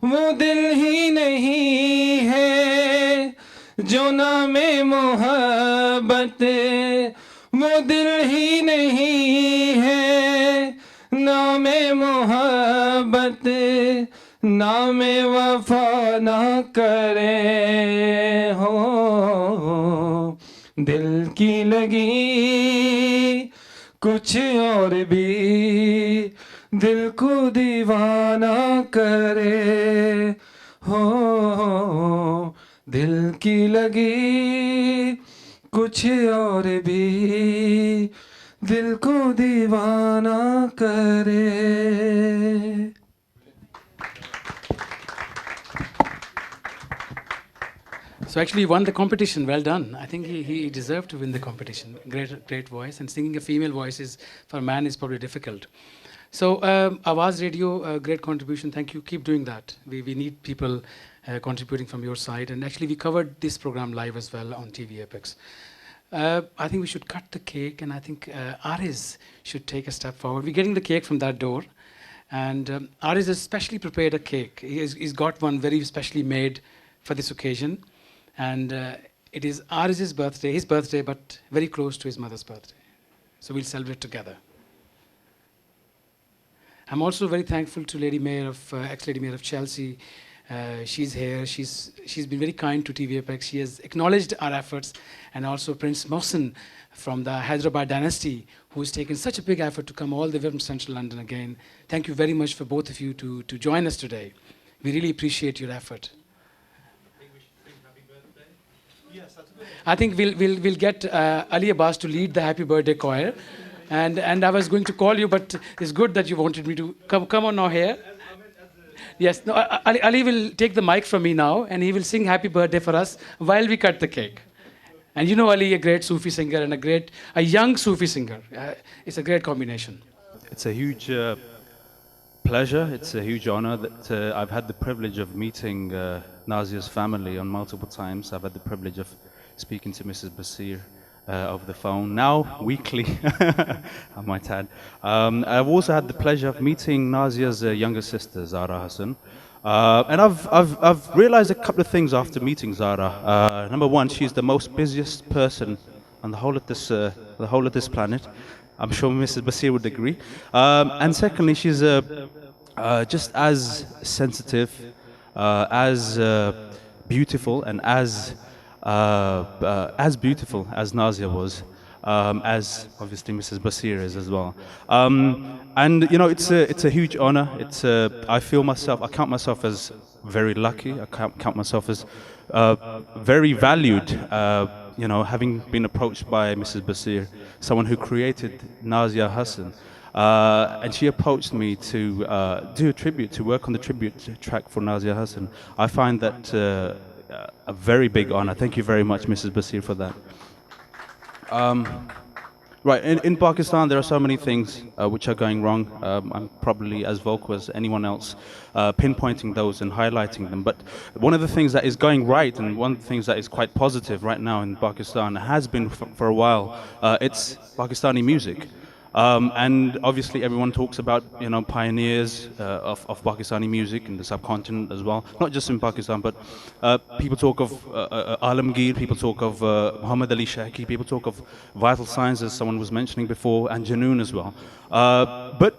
वो दिल ही नहीं है जो नाम मोहब्बत, वो दिल ही नहीं है नाम मोहब्बत, नाम वफा ना करे हो, दिल की लगी कुछ और भी दिल को दीवाना करे हो, दिल की लगी कुछ और भी दिल को दीवाना करे. So actually he won the competition. Well done. I think he deserved to win the competition. Great voice. And singing a female voice is, for a man, is probably difficult. So Awaz Radio, great contribution. Thank you. Keep doing that. We need people contributing from your side. And actually we covered this program live as well on TV Apex. I think we should cut the cake, and I think Ariz should take a step forward. We're getting the cake from that door. And Ariz has specially prepared a cake. He's got one very specially made for this occasion. And it is Ariz's birthday, his birthday, but very close to his mother's birthday. So we'll celebrate together. I'm also very thankful to Lady Mayor of, ex-Lady Mayor of Chelsea. She's here. She's been very kind to TV Apex. She has acknowledged our efforts. And also Prince Mohsen from the Hyderabad dynasty, who's taken such a big effort to come all the way from Central London again. Thank you very much for both of you to join us today. We really appreciate your effort. I think we'll get Ali Abbas to lead the happy birthday choir, and I was going to call you, but it's good that you wanted me to come on now here. Yes, no, Ali will take the mic from me now, and he will sing happy birthday for us while we cut the cake. And you know Ali, a great Sufi singer and a young Sufi singer. It's a great combination. It's a huge pleasure. It's a huge honor that I've had the privilege of meeting Nazia's family on multiple times. I've had the privilege of speaking to Mrs. Basir over the phone, now weekly, I might add. I've also had the pleasure of meeting Nazia's younger sister, Zara Hassan. And I've realized a couple of things after meeting Zara. Number one, she's the most busiest person on the whole of this planet. I'm sure Mrs. Basir would agree. And secondly, she's just as sensitive, as beautiful, and as beautiful as Nazia was, as obviously Mrs. Basir is as well. And you know, it's a huge honor. I count myself as very lucky. I count myself as very valued. You know, having been approached by Mrs. Basir, someone who created Nazia Hassan, and she approached me to do a tribute, to work on the tribute track for Nazia Hassan. I find that a very big honor. Thank you very much, Mrs. Basir, for that. Right, in Pakistan there are so many things which are going wrong. I'm probably as vocal as anyone else pinpointing those and highlighting them. But one of the things that is going right, and one of the things that is quite positive right now in Pakistan, has been for a while, it's Pakistani music. And obviously everyone talks about, you know, pioneers of Pakistani music in the subcontinent as well. Not just in Pakistan, but people talk of Alamgir, people talk of Muhammad Ali Shaki, people talk of Vital Signs, as someone was mentioning before, and Janoon as well. But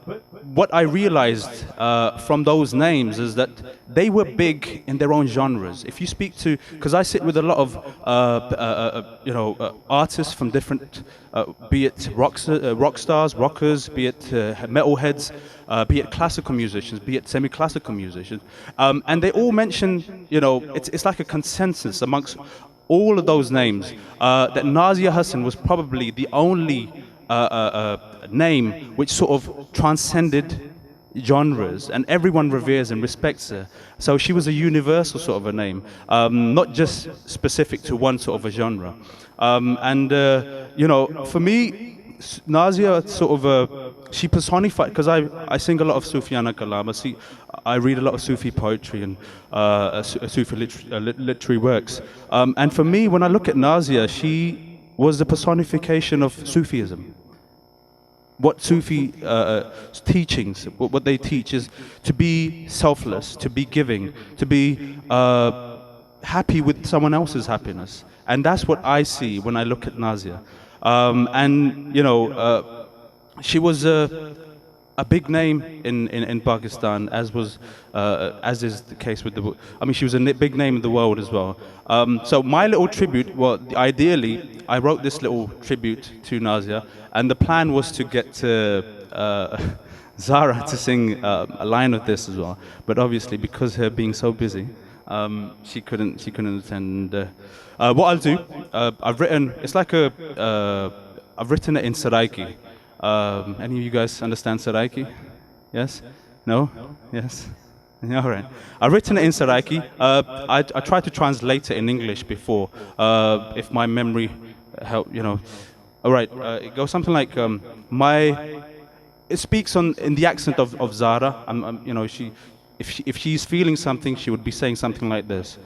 what I realized from those names is that they were big in their own genres. If you speak to, because I sit with a lot of artists from different, be it rock stars, rockers, be it metalheads, be it classical musicians, be it semi-classical musicians, and they all mention, you know, it's like a consensus amongst all of those names that Nazia Hassan was probably the only name which sort of transcended genres, and everyone reveres and respects her. So she was a universal sort of a name, not just specific to one sort of a genre. You know, for me, Nazia sort of, she personified, because I sing a lot of Sufiana Kalam, I read a lot of Sufi poetry and Sufi literary works. And for me, when I look at Nazia, she was the personification of Sufism. what Sufi teachings, what they teach is to be selfless, to be giving, to be happy with someone else's happiness. And that's what I see when I look at Nazia. And, you know, she was a big name in Pakistan, as is the case with the. I mean, she was a big name in the world as well. So my little tribute, well, ideally, I wrote this little tribute to Nazia, and the plan was to get Zara to sing a line of this as well. But obviously, because her being so busy, she couldn't attend. What I'll do, I've written. It's like I've written it in Saraiki. Any of you guys understand Saraiki? Yes? No? Yes? All right. I've written it in Saraiki. I tried to translate it in English before, if my memory help, you know. All right. It goes something like it speaks in the accent of Zara. You know, if she's feeling something, she would be saying something like this.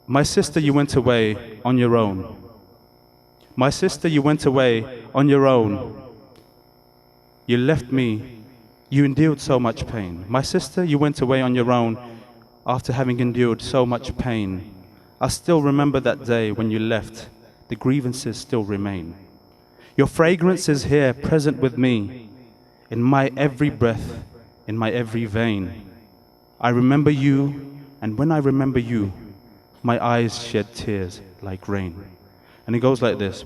My sister, you went away on your own. My sister, you went away on your own. You left me, you endured so much pain. My sister, you went away on your own after having endured so much pain. I still remember that day when you left, the grievances still remain. Your fragrance is here, present with me, in my every breath, in my every vein. I remember you, and when I remember you, my eyes shed tears like rain. And it goes like this.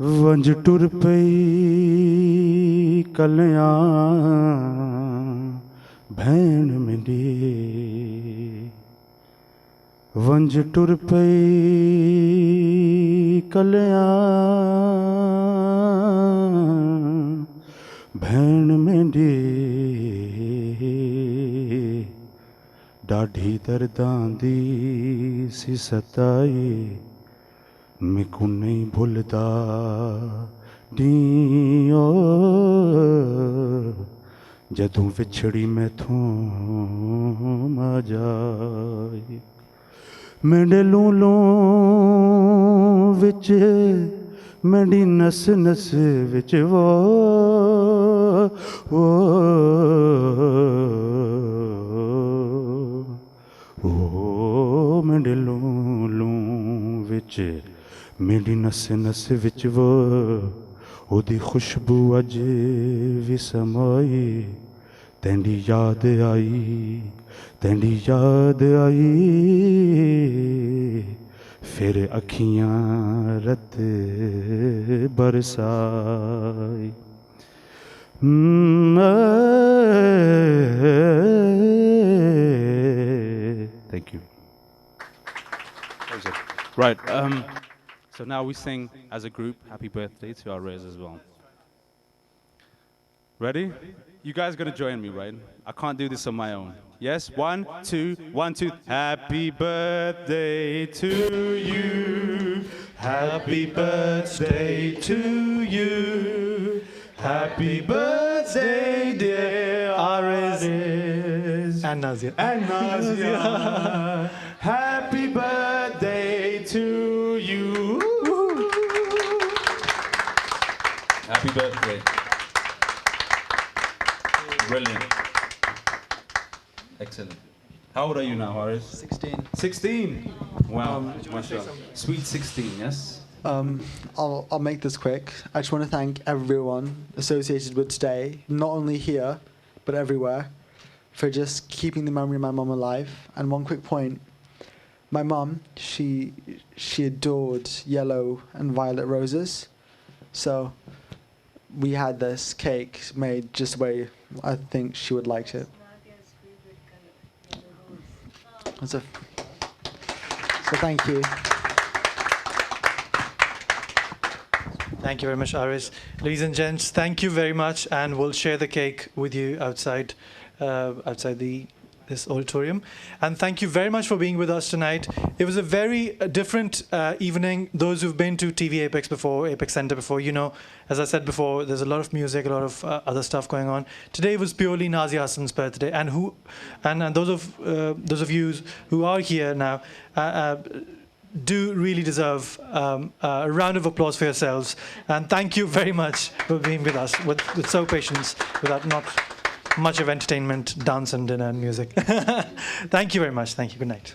वंज टुर पई कलियां भैन मिली वंज टुर पई कलियां भैन मिली ॾाढी दर्दां दी सी सताई मैनू नहीं भुलदा नीओ जदों विछड़ी मैथों आ जाए मेरे लूलों विच मेरी नस नस विच वो मेरे लूलों विच मेरी नस नस विच वो ओदी खुशबू अज भी समाई तेंदी याद आई फिर अखियां रत बरसाई Thank you. Right. So now we sing as a group happy birthday to our Rez as well. Ready? You guys gonna join me, right? I can't do this on my own. Yes? 1, 2, 1, 2. Happy birthday to you. Happy birthday to you. Happy birthday, dear Aziz. And Nazia. And Nazia. Happy birthday to you. Happy birthday. Brilliant. Excellent. How old are you now, Haris? 16. 16? Wow. Mashallah. Sweet 16, yes? I'll make this quick. I just want to thank everyone associated with today, not only here, but everywhere, for just keeping the memory of my mum alive. And one quick point. My mum, she adored yellow and violet roses. So we had this cake made just the way I think she would like it. So thank you. Thank you very much, Aris. Ladies and gents, thank you very much, and we'll share the cake with you outside the this auditorium. And thank you very much for being with us tonight. It was a very different evening. Those who've been to TV Apex before, Apex Center before, you know, as I said before, there's a lot of music, a lot of other stuff going on. Today was purely Nazia Hassan's birthday, and those of you who are here now do really deserve a round of applause for yourselves. And thank you very much for being with us with so patience, without not much of entertainment, dance and dinner and music. Thank you very much. Thank you. Good night.